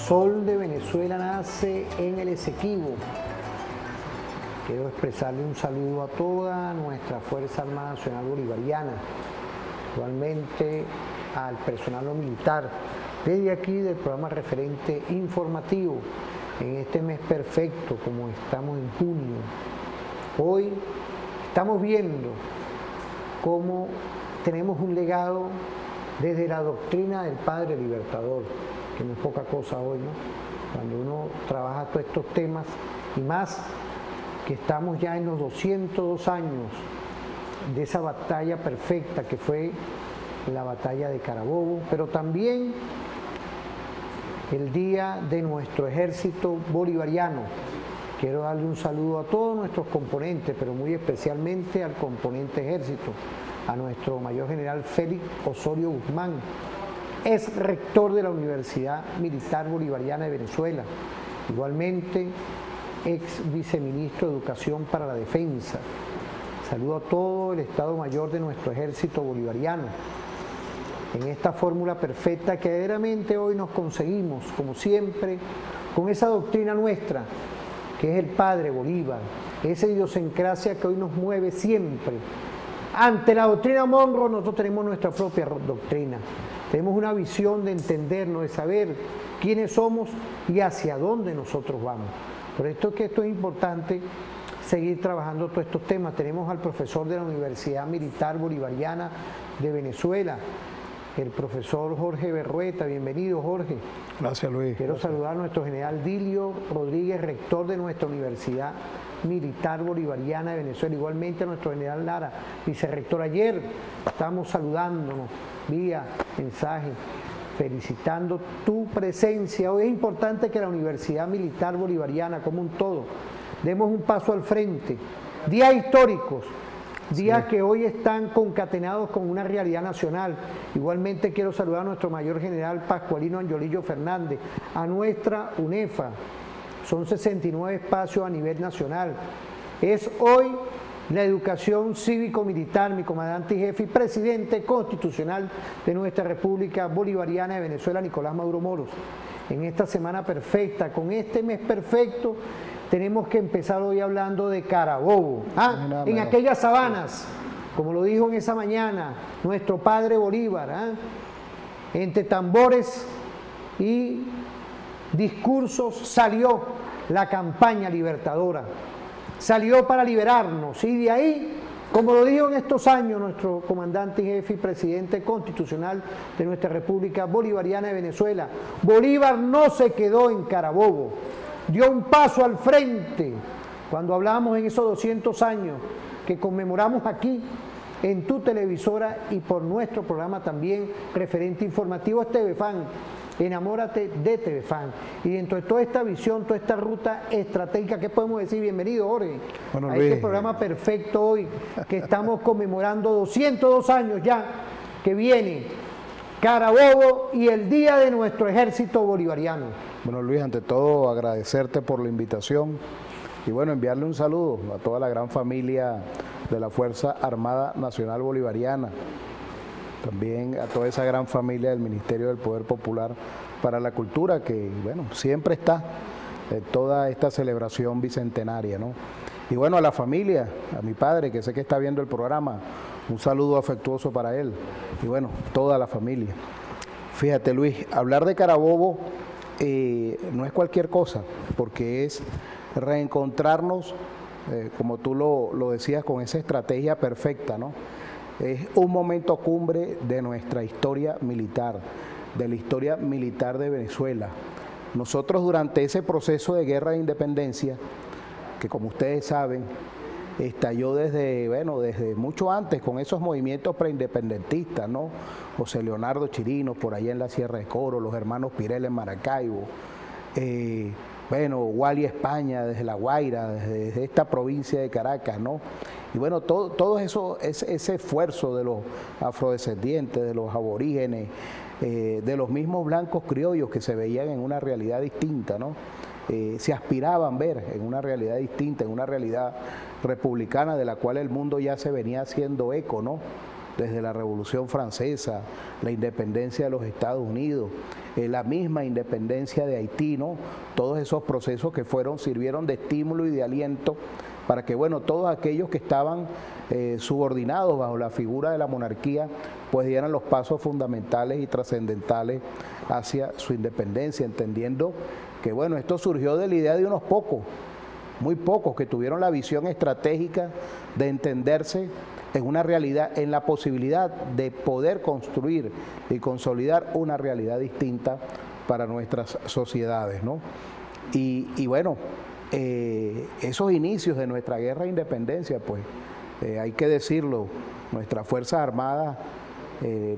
sol de Venezuela nace en el Esequibo. Quiero expresarle un saludo a toda nuestra Fuerza Armada Nacional Bolivariana, igualmente al personal no militar, desde aquí del programa Referente Informativo, en este mes perfecto, como estamos en junio. Hoy estamos viendo cómo tenemos un legado desde la doctrina del Padre Libertador, que no es poca cosa hoy, ¿no? Cuando uno trabaja todos estos temas, y más que estamos ya en los 202 años de esa batalla perfecta que fue la batalla de Carabobo, pero también el día de nuestro ejército bolivariano. Quiero darle un saludo a todos nuestros componentes, pero muy especialmente al componente ejército, a nuestro mayor general Félix Osorio Guzmán, es rector de la Universidad Militar Bolivariana de Venezuela, igualmente ex viceministro de Educación para la Defensa. Saludo a todo el Estado Mayor de nuestro ejército bolivariano, en esta fórmula perfecta que verdaderamente hoy nos conseguimos, como siempre, con esa doctrina nuestra, que es el Padre Bolívar, esa idiosincrasia que hoy nos mueve siempre. Ante la doctrina Monroe nosotros tenemos nuestra propia doctrina, tenemos una visión de entendernos, de saber quiénes somos y hacia dónde nosotros vamos. Por esto es que esto es importante, seguir trabajando todos estos temas. Tenemos al profesor de la Universidad Militar Bolivariana de Venezuela, el profesor Jorge Berrueta. Bienvenido, Jorge. Gracias, Luis. Quiero saludar a nuestro general Dilio Rodríguez, rector de nuestra Universidad Militar Bolivariana de Venezuela, igualmente a nuestro general Lara, vicerrector. Ayer estamos saludándonos vía mensaje, felicitando tu presencia. Hoy es importante que la Universidad Militar Bolivariana, como un todo, demos un paso al frente. Días históricos, días que hoy están concatenados con una realidad nacional. Igualmente quiero saludar a nuestro mayor general Pascualino Angiolillo Fernández, a nuestra UNEFA. Son 69 espacios a nivel nacional. Es hoy la educación cívico-militar, mi comandante y jefe y presidente constitucional de nuestra República Bolivariana de Venezuela, Nicolás Maduro Moros. En esta semana perfecta, con este mes perfecto, tenemos que empezar hoy hablando de Carabobo. En aquellas sabanas, como lo dijo en esa mañana nuestro padre Bolívar, entre tambores y discursos salió la campaña libertadora. Salió para liberarnos, y de ahí, como lo dijo en estos años nuestro comandante y jefe y presidente constitucional de nuestra República Bolivariana de Venezuela, Bolívar no se quedó en Carabobo, dio un paso al frente. Cuando hablábamos en esos 200 años que conmemoramos aquí en tu televisora y por nuestro programa también Referente Informativo, es TVFAN. Enamórate de TVFAN. Y dentro de toda esta visión, toda esta ruta estratégica, ¿qué podemos decir? Bienvenido, Jorge, bueno, a este programa perfecto hoy, que estamos conmemorando 202 años ya, que viene Carabobo y el día de nuestro ejército bolivariano. Bueno, Luis, ante todo agradecerte por la invitación y bueno, enviarle un saludo a toda la gran familia de la Fuerza Armada Nacional Bolivariana, también a toda esa gran familia del Ministerio del Poder Popular para la Cultura, que bueno, siempre está en toda esta celebración bicentenaria, ¿no? Y bueno, a la familia, a mi padre, que sé que está viendo el programa, un saludo afectuoso para él, y bueno, toda la familia. Fíjate, Luis, hablar de Carabobo no es cualquier cosa, porque es reencontrarnos, como tú lo decías, con esa estrategia perfecta, ¿no? Es un momento cumbre de nuestra historia militar, de la historia militar de Venezuela. Nosotros durante ese proceso de guerra de independencia, que como ustedes saben, estalló desde mucho antes con esos movimientos preindependentistas, ¿no? José Leonardo Chirinos por allá en la Sierra de Coro, los hermanos Pirel en Maracaibo, Wally España desde La Guaira, desde esta provincia de Caracas, ¿no? Y bueno, todo eso, ese esfuerzo de los afrodescendientes, de los aborígenes, de los mismos blancos criollos que se veían en una realidad distinta, ¿no? Se aspiraban ver en una realidad distinta, en una realidad republicana de la cual el mundo ya se venía haciendo eco, ¿no? Desde la Revolución Francesa, la independencia de los Estados Unidos, la misma independencia de Haití, ¿no? Todos esos procesos que sirvieron de estímulo y de aliento para que, bueno, todos aquellos que estaban subordinados bajo la figura de la monarquía, pues dieran los pasos fundamentales y trascendentales hacia su independencia, entendiendo que, bueno, esto surgió de la idea de unos pocos, muy pocos, que tuvieron la visión estratégica de entenderse en una realidad, en la posibilidad de poder construir y consolidar una realidad distinta para nuestras sociedades, ¿no? Y bueno, esos inicios de nuestra guerra de independencia, pues hay que decirlo, nuestras Fuerzas Armadas,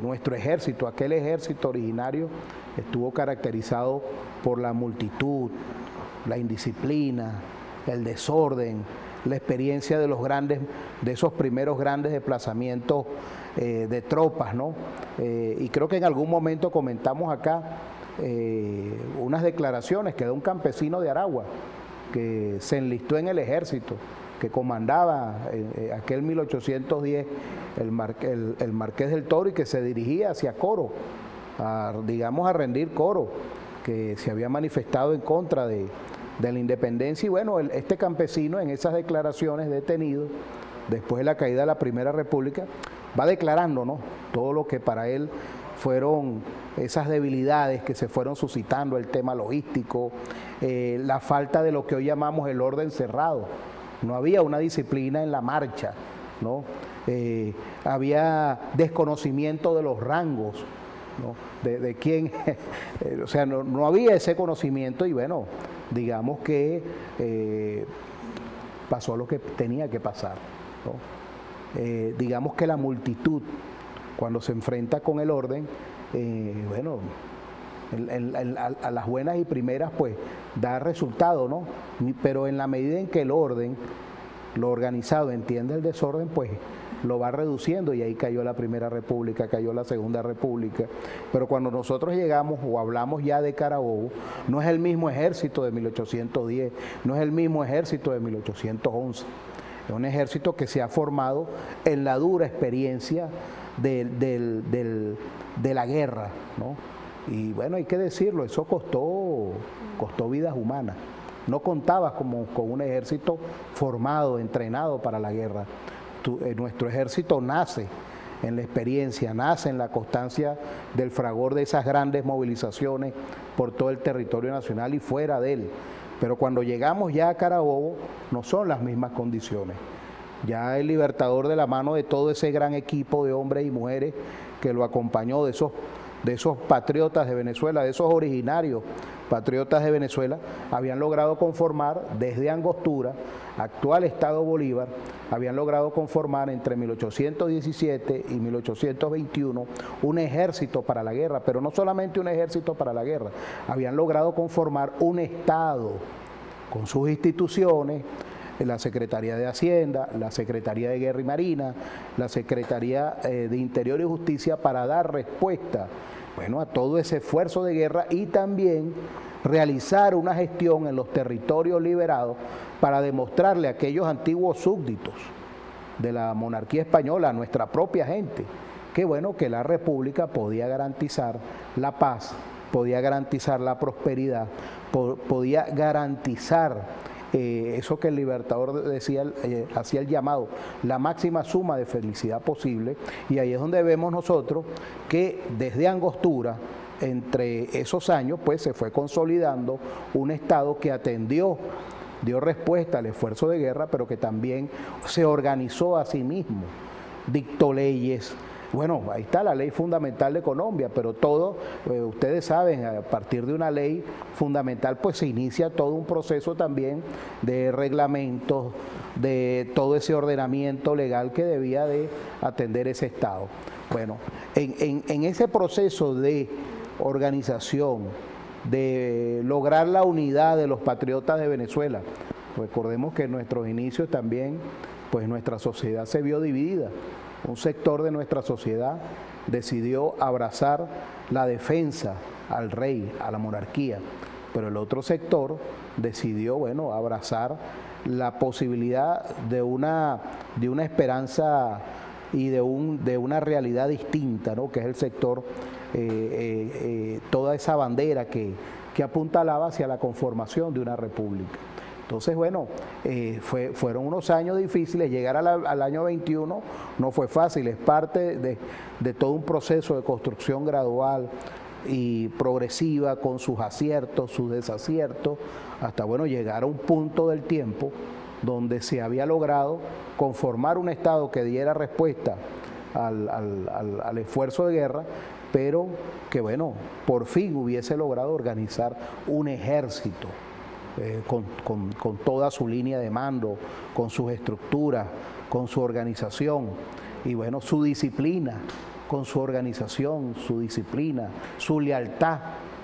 nuestro ejército, aquel ejército originario, estuvo caracterizado por la multitud, la indisciplina, el desorden, la experiencia de esos primeros grandes desplazamientos de tropas, ¿no? Y creo que en algún momento comentamos acá unas declaraciones que da un campesino de Aragua que se enlistó en el ejército, que comandaba aquel 1810 el Marqués del Toro, y que se dirigía hacia Coro, digamos a rendir Coro, que se había manifestado en contra de la independencia. Y bueno, este campesino en esas declaraciones, detenido después de la caída de la Primera República, va declarando, ¿no?, todo lo que para él fueron esas debilidades que se fueron suscitando, el tema logístico, la falta de lo que hoy llamamos el orden cerrado. No había una disciplina en la marcha, ¿no? Había desconocimiento de los rangos, ¿no? De quién, o sea, no había ese conocimiento, y bueno, digamos que pasó lo que tenía que pasar, ¿no? Digamos que la multitud, cuando se enfrenta con el orden, bueno, a las buenas y primeras pues da resultado, ¿no? Pero en la medida en que el orden, lo organizado, entiende el desorden, pues lo va reduciendo, y ahí cayó la Primera República, cayó la Segunda República. Pero cuando nosotros llegamos o hablamos ya de Carabobo, no es el mismo ejército de 1810, no es el mismo ejército de 1811. Es un ejército que se ha formado en la dura experiencia de la guerra, ¿no? Y bueno, hay que decirlo, eso costó vidas humanas. No contabas con un ejército formado, entrenado para la guerra. Nuestro ejército nace en la experiencia, nace en la constancia del fragor de esas grandes movilizaciones por todo el territorio nacional y fuera de él. Pero cuando llegamos ya a Carabobo, no son las mismas condiciones. Ya el Libertador, de la mano de todo ese gran equipo de hombres y mujeres que lo acompañó, de esos patriotas de Venezuela, de esos originarios patriotas de Venezuela, habían logrado conformar desde Angostura, actual Estado Bolívar, habían logrado conformar entre 1817 y 1821 un ejército para la guerra, pero no solamente un ejército para la guerra, habían logrado conformar un Estado con sus instituciones, la Secretaría de Hacienda, la Secretaría de Guerra y Marina, la Secretaría de Interior y Justicia, para dar respuesta, bueno, a todo ese esfuerzo de guerra, y también realizar una gestión en los territorios liberados para demostrarle a aquellos antiguos súbditos de la monarquía española, a nuestra propia gente, que bueno, que la República podía garantizar la paz, podía garantizar la prosperidad, podía garantizar eso que el Libertador decía, hacía el llamado, la máxima suma de felicidad posible. Y ahí es donde vemos nosotros que desde Angostura, entre esos años, pues se fue consolidando un Estado que dio respuesta al esfuerzo de guerra, pero que también se organizó a sí mismo, dictó leyes. Bueno, ahí está la ley fundamental de Colombia, pero todo, ustedes saben, a partir de una ley fundamental pues se inicia todo un proceso también de reglamentos, de todo ese ordenamiento legal que debía de atender ese Estado. Bueno, en ese proceso de organización, de lograr la unidad de los patriotas de Venezuela, recordemos que en nuestros inicios también, pues nuestra sociedad se vio dividida. Un sector de nuestra sociedad decidió abrazar la defensa al rey, a la monarquía, pero el otro sector decidió, bueno, abrazar la posibilidad de una esperanza y de una realidad distinta, ¿no?, que es el sector toda esa bandera que apuntalaba hacia la conformación de una república. Entonces, bueno, fueron unos años difíciles. Llegar al año 21 no fue fácil, es parte de todo un proceso de construcción gradual y progresiva, con sus aciertos, sus desaciertos, hasta, bueno, llegar a un punto del tiempo donde se había logrado conformar un Estado que diera respuesta al esfuerzo de guerra, pero que, bueno, por fin hubiese logrado organizar un ejército con toda su línea de mando, con sus estructuras, con su organización y, bueno, su disciplina, con su organización, su disciplina, su lealtad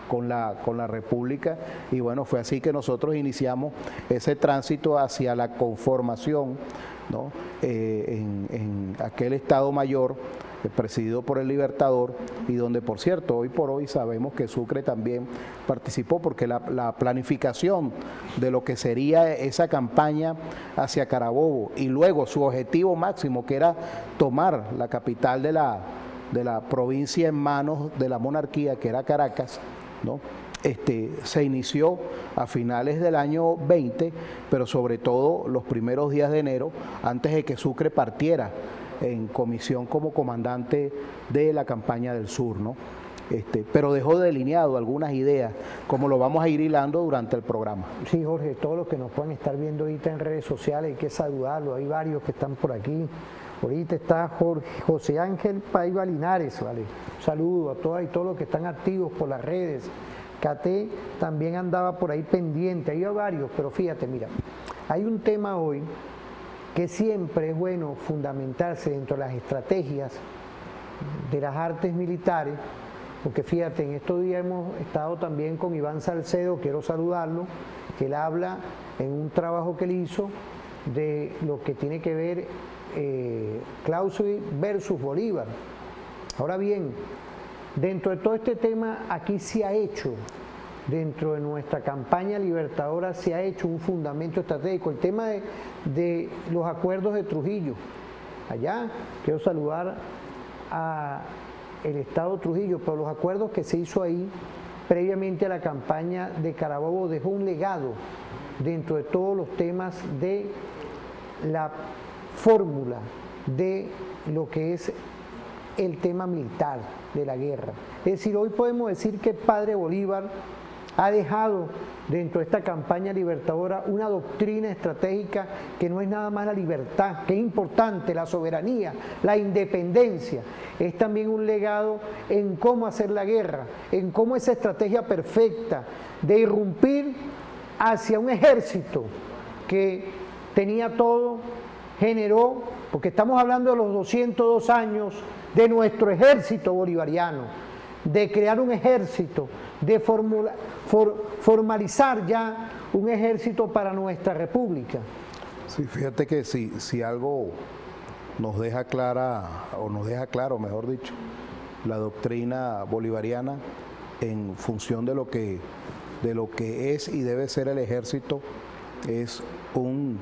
con la República. Y bueno, fue así que nosotros iniciamos ese tránsito hacia la conformación, ¿no? En aquel Estado Mayor presidido por el Libertador, y donde, por cierto, hoy por hoy sabemos que Sucre también participó, porque la planificación de lo que sería esa campaña hacia Carabobo y luego su objetivo máximo, que era tomar la capital de la provincia en manos de la monarquía, que era Caracas, ¿no? Se inició a finales del año 20, pero sobre todo los primeros días de enero, antes de que Sucre partiera en comisión como comandante de la campaña del sur, ¿no? Pero dejó delineado algunas ideas, como lo vamos a ir hilando durante el programa. Sí, Jorge, todos los que nos pueden estar viendo ahorita en redes sociales, hay que saludarlos, hay varios que están por aquí. Ahorita está José Ángel Paiva Linares, ¿vale? Un saludo a todas y todos los que están activos por las redes. Cate también andaba por ahí pendiente, hay varios, pero fíjate, mira, hay un tema hoy que siempre es bueno fundamentarse dentro de las estrategias de las artes militares, porque fíjate, en estos días hemos estado también con Iván Salcedo, quiero saludarlo, que él habla en un trabajo que él hizo de lo que tiene que ver Clausewitz versus Bolívar. Ahora bien, dentro de todo este tema, aquí se ha hecho, dentro de nuestra campaña libertadora, se ha hecho un fundamento estratégico, el tema de los acuerdos de Trujillo. Allá quiero saludar a el Estado Trujillo, pero los acuerdos que se hizo ahí previamente a la campaña de Carabobo dejó un legado dentro de todos los temas de la fórmula de lo que es el tema militar de la guerra. Es decir, hoy podemos decir que Padre Bolívar ha dejado dentro de esta campaña libertadora una doctrina estratégica que no es nada más la libertad, que es importante, la soberanía, la independencia, es también un legado en cómo hacer la guerra, en cómo esa estrategia perfecta de irrumpir hacia un ejército que tenía todo, generó, porque estamos hablando de los 202 años de nuestro ejército bolivariano, de crear un ejército, de formalizar ya un ejército para nuestra república. Sí, fíjate que si algo nos deja clara, o nos deja claro, mejor dicho, la doctrina bolivariana en función de lo que es y debe ser el ejército, es un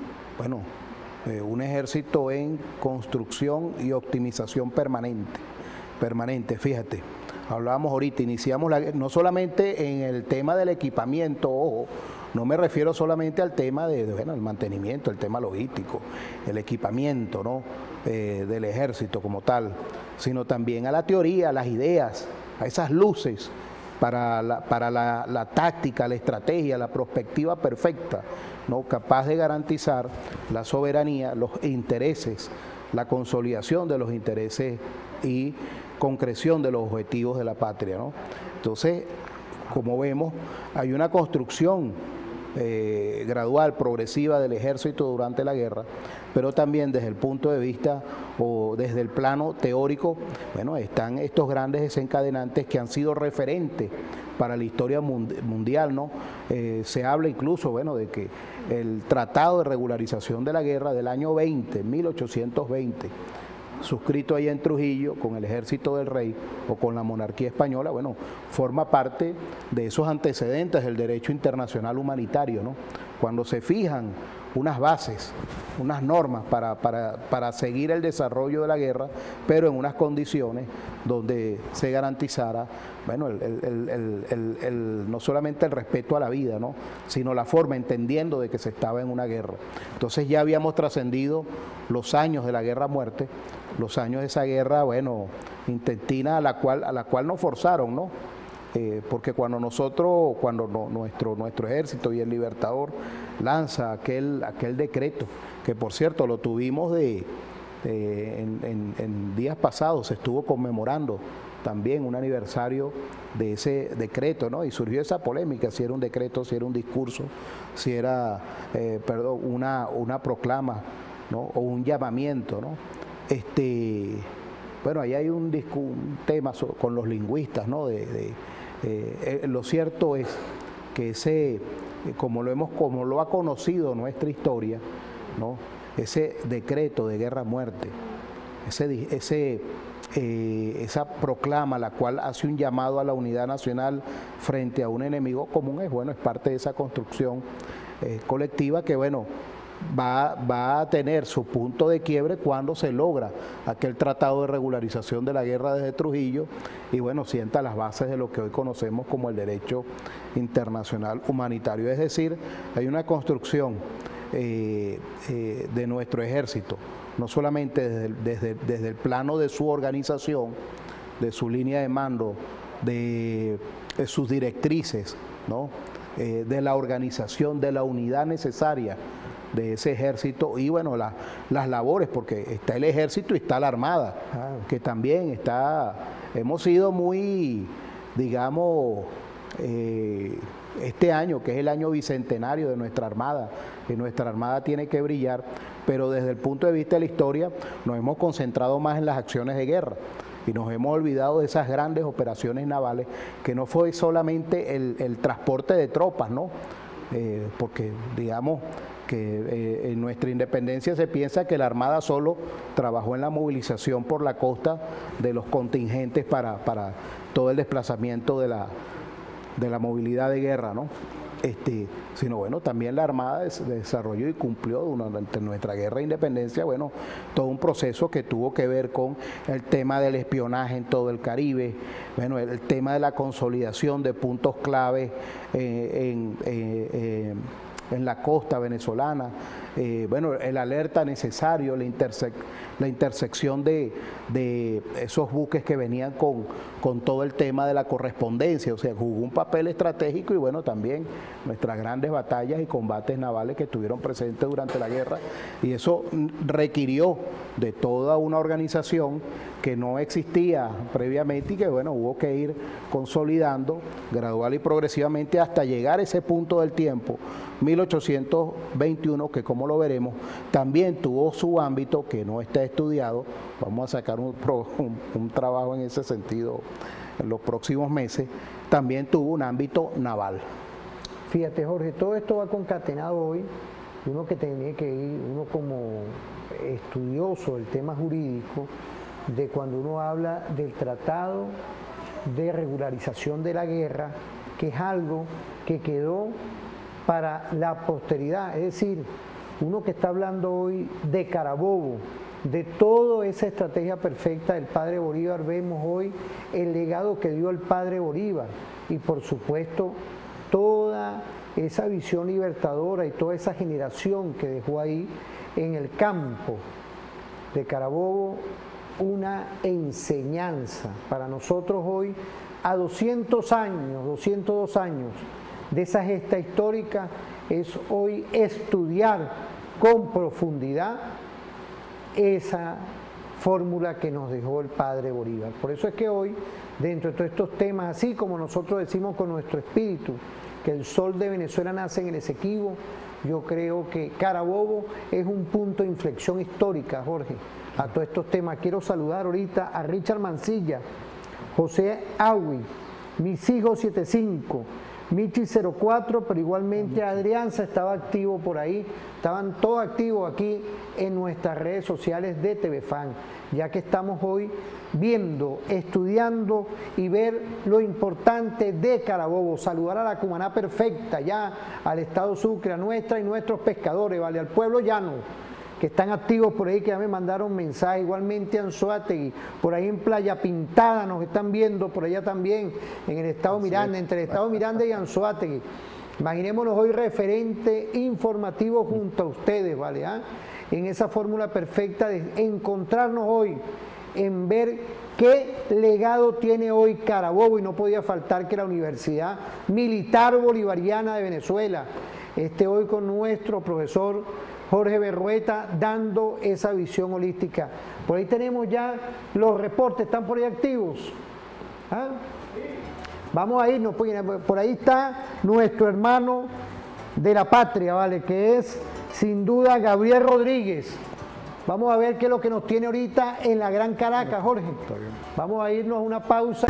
ejército en construcción y optimización permanente, fíjate. Hablábamos ahorita, iniciamos no solamente en el tema del equipamiento, ojo, no me refiero solamente al tema el mantenimiento, el tema logístico, el equipamiento, ¿no? Del ejército como tal, sino también a la teoría, a las ideas, a esas luces para la táctica, la estrategia, la perspectiva perfecta, ¿no? Capaz de garantizar la soberanía, los intereses, la consolidación de los intereses y concreción de los objetivos de la patria, ¿no? Entonces, como vemos, hay una construcción gradual, progresiva del ejército durante la guerra, pero también desde el punto de vista o desde el plano teórico, bueno, están estos grandes desencadenantes que han sido referentes para la historia mundial, ¿no? Se habla incluso, bueno, de que el Tratado de Regularización de la Guerra del año 1820, suscrito ahí en Trujillo con el ejército del rey o con la monarquía española, bueno, forma parte de esos antecedentes del derecho internacional humanitario, ¿no? Cuando se fijan unas bases, unas normas para seguir el desarrollo de la guerra, pero en unas condiciones donde se garantizara, bueno, no solamente el respeto a la vida, ¿no?, sino la forma, entendiendo de que se estaba en una guerra. Entonces ya habíamos trascendido los años de la guerra a muerte, los años de esa guerra, bueno, intentina a la cual nos forzaron, ¿no? Porque cuando nuestro ejército y el Libertador lanza aquel decreto, que por cierto lo tuvimos en días pasados, se estuvo conmemorando también un aniversario de ese decreto, ¿no? Y surgió esa polémica, si era un decreto, si era un discurso, si era una proclama, ¿no?, o un llamamiento, ¿no? Bueno, ahí hay un tema con los lingüistas, ¿no? Lo cierto es que como lo ha conocido nuestra historia, ¿no?, ese decreto de guerra-muerte, esa proclama, la cual hace un llamado a la unidad nacional frente a un enemigo común, es parte de esa construcción colectiva que, bueno, va a tener su punto de quiebre cuando se logra aquel tratado de regularización de la guerra desde Trujillo y, bueno, sienta las bases de lo que hoy conocemos como el derecho internacional humanitario. Es decir, hay una construcción de nuestro ejército, no solamente desde el plano de su organización, de su línea de mando, de sus directrices, ¿no?, de la organización, de la unidad necesaria de ese ejército y, bueno, las labores, porque está el ejército y está la armada, que también hemos sido muy, digamos, este año, que es el año bicentenario de nuestra armada, y nuestra armada tiene que brillar, pero desde el punto de vista de la historia nos hemos concentrado más en las acciones de guerra y nos hemos olvidado de esas grandes operaciones navales, que no fue solamente el transporte de tropas, ¿no? Porque digamos que en nuestra independencia se piensa que la Armada solo trabajó en la movilización por la costa de los contingentes para todo el desplazamiento de la movilidad de guerra, ¿no? Sino, bueno, también la Armada desarrolló y cumplió durante nuestra guerra de independencia, bueno, todo un proceso que tuvo que ver con el tema del espionaje en todo el Caribe, bueno, el tema de la consolidación de puntos clave en la costa venezolana, bueno, el alerta necesario, la intersección de esos buques que venían con todo el tema de la correspondencia, o sea, jugó un papel estratégico y, bueno, también nuestras grandes batallas y combates navales que estuvieron presentes durante la guerra, y eso requirió de toda una organización que no existía previamente y que, bueno, hubo que ir consolidando gradual y progresivamente hasta llegar a ese punto del tiempo, 1821, que, como lo veremos, también tuvo su ámbito que no está estudiado. Vamos a sacar un trabajo en ese sentido en los próximos meses. También tuvo un ámbito naval. Fíjate, Jorge, todo esto va concatenado hoy. Uno que tiene que ir, uno como estudioso del tema jurídico, de cuando uno habla del tratado de regularización de la guerra, que es algo que quedó para la posteridad, es decir, uno que está hablando hoy de Carabobo, de toda esa estrategia perfecta del padre Bolívar, vemos hoy el legado que dio el padre Bolívar y, por supuesto, toda esa visión libertadora y toda esa generación que dejó ahí en el campo de Carabobo, una enseñanza para nosotros hoy, a 202 años de esa gesta histórica, es hoy estudiar con profundidad esa fórmula que nos dejó el padre Bolívar. Por eso es que hoy, dentro de todos estos temas, así como nosotros decimos con nuestro espíritu, que el sol de Venezuela nace en el Esequibo, yo creo que Carabobo es un punto de inflexión histórica, Jorge, a todos estos temas. Quiero saludar ahorita a Richard Mancilla, José Agui, Mis Hijos 75, Michi 04, pero igualmente Adrianza estaba activo por ahí, estaban todos activos aquí en nuestras redes sociales de TVFan, ya que estamos hoy viendo, estudiando y ver lo importante de Carabobo. Saludar a la Cumaná perfecta, ya al Estado Sucre, a nuestra y nuestros pescadores, ¿vale? Al pueblo llano, que están activos por ahí, que ya me mandaron mensajes, igualmente Anzoátegui, por ahí en Playa Pintada nos están viendo, por allá también, en el estado Miranda, entre el estado Miranda y Anzoátegui. Imaginémonos hoy referente informativo junto a ustedes, ¿vale? En esa fórmula perfecta de encontrarnos hoy, en ver qué legado tiene hoy Carabobo, y no podía faltar que la Universidad Militar Bolivariana de Venezuela esté hoy con nuestro profesor Jorge Berrueta dando esa visión holística. Por ahí tenemos ya los reportes, ¿están por ahí activos? Vamos a irnos, por ahí está nuestro hermano de la patria, ¿vale? Que es sin duda Gabriel Rodríguez. Vamos a ver qué es lo que nos tiene ahorita en la Gran Caracas, Jorge. Vamos a irnos a una pausa.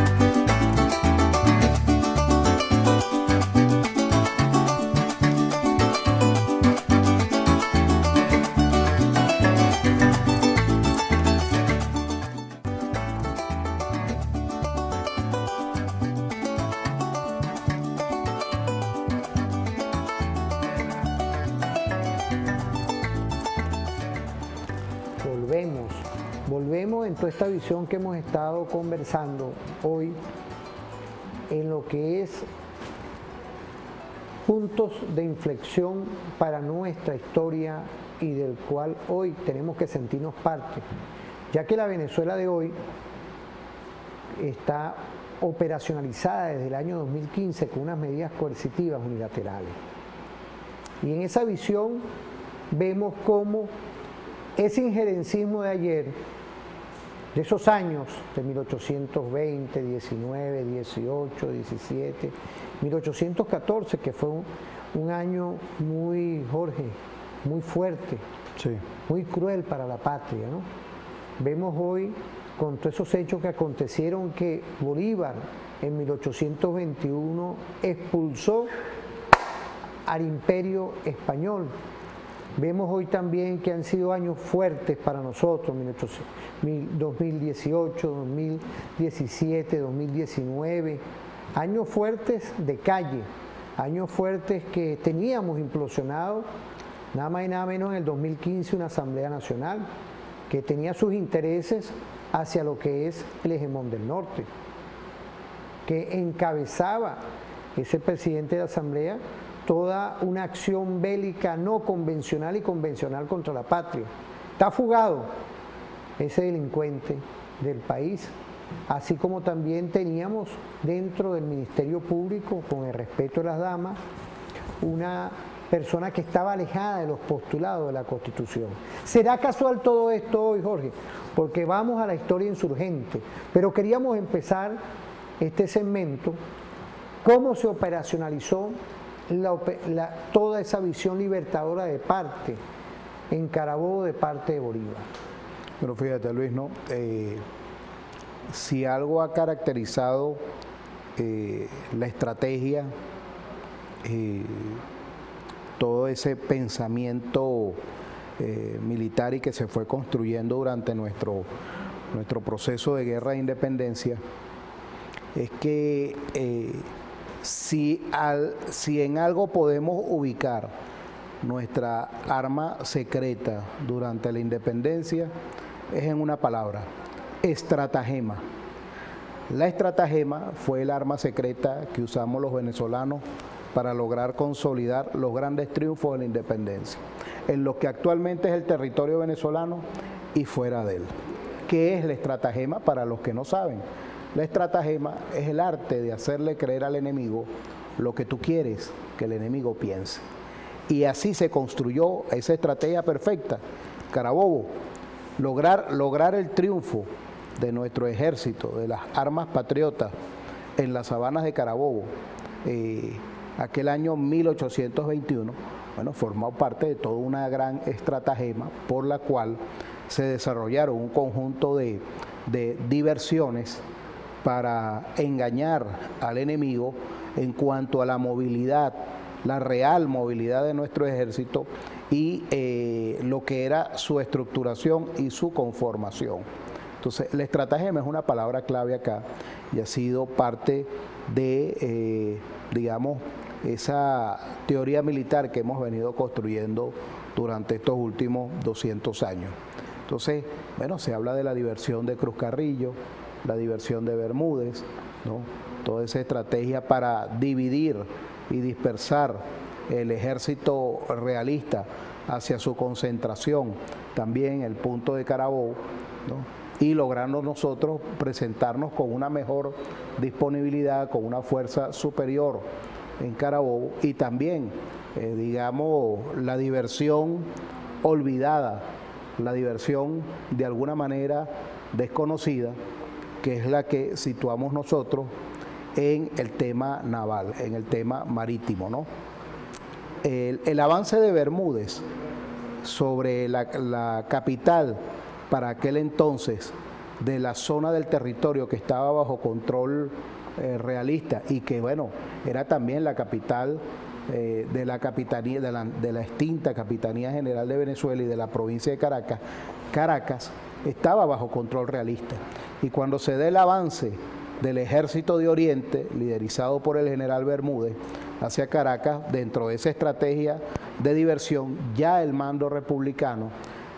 Volvemos en toda esta visión que hemos estado conversando hoy en lo que es puntos de inflexión para nuestra historia y del cual hoy tenemos que sentirnos parte, ya que la Venezuela de hoy está operacionalizada desde el año 2015 con unas medidas coercitivas unilaterales. Y en esa visión vemos cómo ese injerencismo de ayer, de esos años de 1820, 19, 18, 17, 1814, que fue un año muy, Jorge, muy fuerte, sí, muy cruel para la patria, ¿no? Vemos hoy con todos esos hechos que acontecieron que Bolívar en 1821 expulsó al Imperio Español. Vemos hoy también que han sido años fuertes para nosotros, 2018, 2017, 2019, años fuertes de calle, años fuertes que teníamos implosionado, nada más y nada menos en el 2015 una Asamblea Nacional que tenía sus intereses hacia lo que es el hegemón del norte, que encabezaba ese presidente de la Asamblea toda una acción bélica no convencional y convencional contra la patria. Está fugado ese delincuente del país, así como también teníamos dentro del Ministerio Público, con el respeto de las damas, una persona que estaba alejada de los postulados de la Constitución. ¿Será casual todo esto hoy, Jorge? Porque vamos a la historia insurgente, pero queríamos empezar este segmento, cómo se operacionalizó toda esa visión libertadora de parte en Carabobo de parte de Bolívar. Bueno, fíjate, Luis, ¿no? Si algo ha caracterizado la estrategia, todo ese pensamiento militar y que se fue construyendo durante nuestro proceso de guerra de independencia, es que si en algo podemos ubicar nuestra arma secreta durante la independencia, es en una palabra: estratagema. La estratagema fue el arma secreta que usamos los venezolanos para lograr consolidar los grandes triunfos de la independencia, en lo que actualmente es el territorio venezolano y fuera de él. ¿Qué es la estratagema? Para los que no saben, la estratagema es el arte de hacerle creer al enemigo lo que tú quieres que el enemigo piense. Y así se construyó esa estrategia perfecta. Carabobo, lograr el triunfo de nuestro ejército, de las armas patriotas en las sabanas de Carabobo, aquel año 1821, bueno, formó parte de toda una gran estratagema por la cual se desarrollaron un conjunto de diversiones para engañar al enemigo en cuanto a la movilidad, la real movilidad de nuestro ejército y lo que era su estructuración y su conformación. Entonces, la estratagema es una palabra clave acá y ha sido parte de, digamos, esa teoría militar que hemos venido construyendo durante estos últimos 200 años. Entonces, bueno, se habla de la diversión de Cruz Carrillo, la diversión de Bermúdez, ¿no? Toda esa estrategia para dividir y dispersar el ejército realista hacia su concentración, también el punto de Carabobo, ¿no? Y logrando nosotros presentarnos con una mejor disponibilidad, con una fuerza superior en Carabobo, y también, digamos, la diversión olvidada, la diversión de alguna manera desconocida, que es la que situamos nosotros en el tema naval, en el tema marítimo, ¿no? El avance de Bermúdez sobre la capital para aquel entonces de la zona del territorio que estaba bajo control realista y que, bueno, era también la capital de la capitanía, de la extinta Capitanía General de Venezuela y de la provincia de Caracas. Caracas estaba bajo control realista, y cuando se dé el avance del Ejército de Oriente, liderizado por el general Bermúdez, hacia Caracas, dentro de esa estrategia de diversión, ya el mando republicano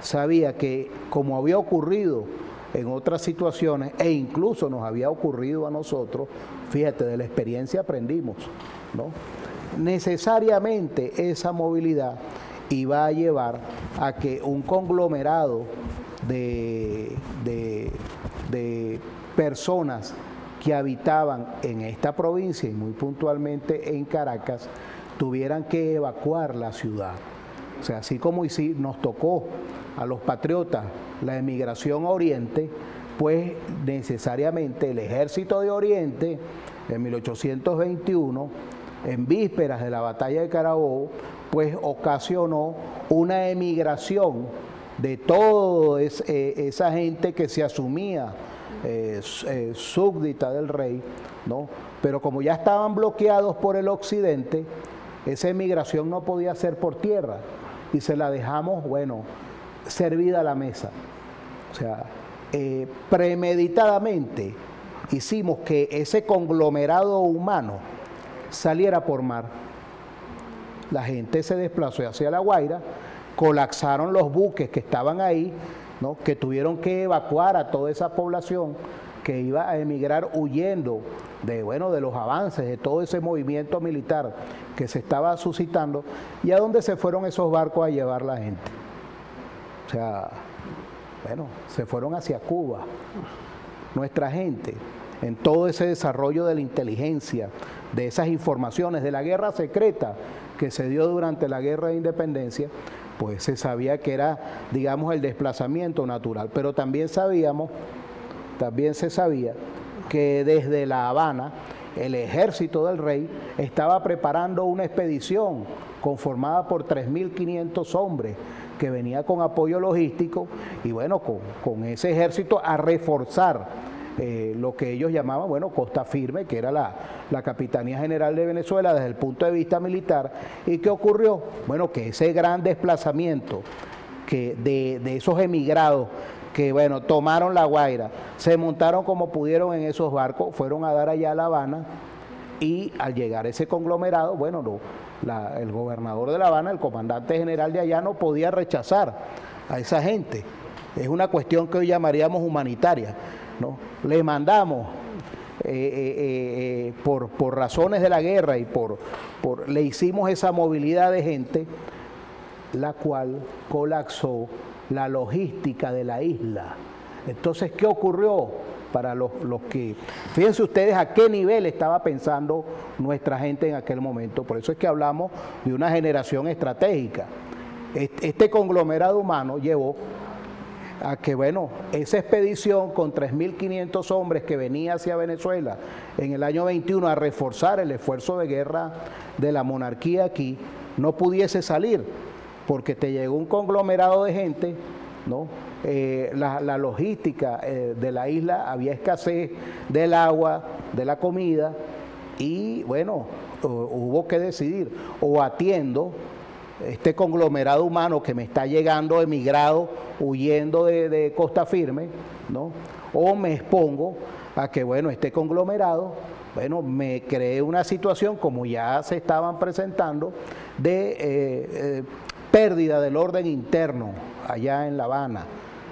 sabía que, como había ocurrido en otras situaciones, e incluso nos había ocurrido a nosotros, fíjate, de la experiencia aprendimos, ¿no? Necesariamente esa movilidad iba a llevar a que un conglomerado de personas que habitaban en esta provincia y muy puntualmente en Caracas tuvieran que evacuar la ciudad. O sea, así como nos tocó a los patriotas la emigración a Oriente, pues necesariamente el Ejército de Oriente en 1821, en vísperas de la batalla de Carabobo, pues ocasionó una emigración de toda esa gente que se asumía súbdita del rey, ¿no? Pero como ya estaban bloqueados por el occidente, esa emigración no podía ser por tierra y se la dejamos, bueno, servida a la mesa. O sea, premeditadamente hicimos que ese conglomerado humano saliera por mar. La gente se desplazó hacia La Guaira, colapsaron los buques que estaban ahí, ¿no? Que tuvieron que evacuar a toda esa población que iba a emigrar huyendo de, bueno, de los avances, de todo ese movimiento militar que se estaba suscitando. ¿Y a dónde se fueron esos barcos a llevar la gente? O sea, bueno, se fueron hacia Cuba. Nuestra gente, en todo ese desarrollo de la inteligencia, de esas informaciones, de la guerra secreta que se dio durante la Guerra de Independencia, pues se sabía que era, digamos, el desplazamiento natural. Pero también se sabía que desde La Habana el ejército del rey estaba preparando una expedición conformada por 3.500 hombres que venía con apoyo logístico y, bueno, con ese ejército a reforzar lo que ellos llamaban, bueno, Costa Firme, que era la Capitanía General de Venezuela desde el punto de vista militar. ¿Y qué ocurrió? Bueno, que ese gran desplazamiento de esos emigrados que, bueno, tomaron La Guaira, se montaron como pudieron en esos barcos, fueron a dar allá a La Habana, y al llegar ese conglomerado, bueno, el gobernador de La Habana, el comandante general de allá, no podía rechazar a esa gente. Es una cuestión que hoy llamaríamos humanitaria, ¿no? Le mandamos por razones de la guerra y le hicimos esa movilidad de gente, la cual colapsó la logística de la isla. Entonces, ¿qué ocurrió? Para los que, fíjense ustedes a qué nivel estaba pensando nuestra gente en aquel momento. Por eso es que hablamos de una generación estratégica. Este conglomerado humano llevó a que, bueno, esa expedición con 3.500 hombres que venía hacia Venezuela en el año 21 a reforzar el esfuerzo de guerra de la monarquía aquí, no pudiese salir, porque te llegó un conglomerado de gente, ¿no? La logística de la isla, había escasez del agua, de la comida, y, bueno, hubo que decidir: o atiendo este conglomerado humano que me está llegando emigrado, huyendo de Costa Firme, ¿no? O me expongo a que, bueno, este conglomerado bueno, me creé una situación, como ya se estaban presentando, de pérdida del orden interno allá en La Habana,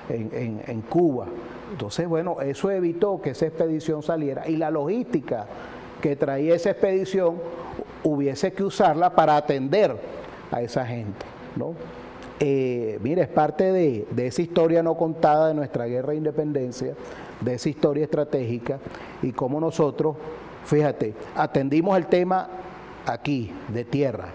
en Cuba. Entonces, bueno, eso evitó que esa expedición saliera y la logística que traía esa expedición hubiese que usarla para atender a esa gente, ¿no? Mire, es parte de esa historia no contada de nuestra guerra de independencia, de esa historia estratégica y cómo nosotros, fíjate, atendimos el tema aquí, de tierra,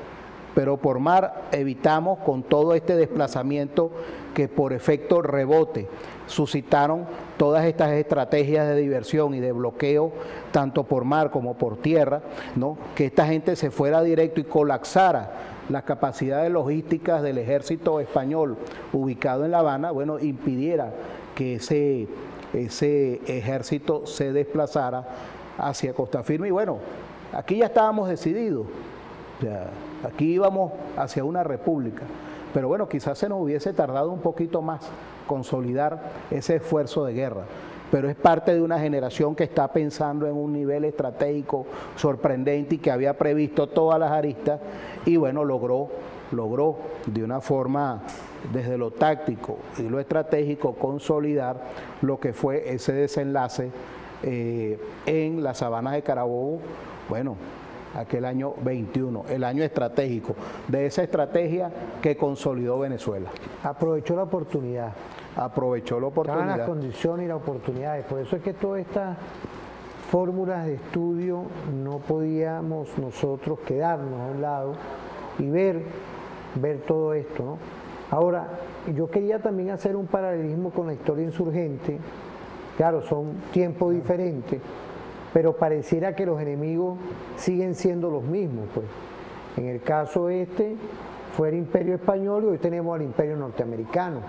pero por mar evitamos con todo este desplazamiento que por efecto rebote suscitaron todas estas estrategias de diversión y de bloqueo, tanto por mar como por tierra, ¿no? Que esta gente se fuera directo y colapsara las capacidades logísticas del ejército español ubicado en La Habana, bueno, impidiera que ese ejército se desplazara hacia Costa Firme. Y bueno, aquí ya estábamos decididos, o sea, aquí íbamos hacia una república, pero bueno, quizás se nos hubiese tardado un poquito más consolidar ese esfuerzo de guerra, pero es parte de una generación que está pensando en un nivel estratégico sorprendente y que había previsto todas las aristas y bueno, logró de una forma desde lo táctico y lo estratégico consolidar lo que fue ese desenlace en las sabanas de Carabobo, bueno, aquel año 21, el año estratégico, de esa estrategia que consolidó Venezuela. Aprovechó la oportunidad. Aprovechó la oportunidad. Estaban las condiciones y las oportunidades. Por eso es que todas estas fórmulas de estudio no podíamos nosotros quedarnos a un lado y ver todo esto, ¿no? Ahora, yo quería también hacer un paralelismo con la historia insurgente. Claro, son tiempos diferentes, pero pareciera que los enemigos siguen siendo los mismos, pues. En el caso fue el Imperio Español y hoy tenemos al Imperio Norteamericano.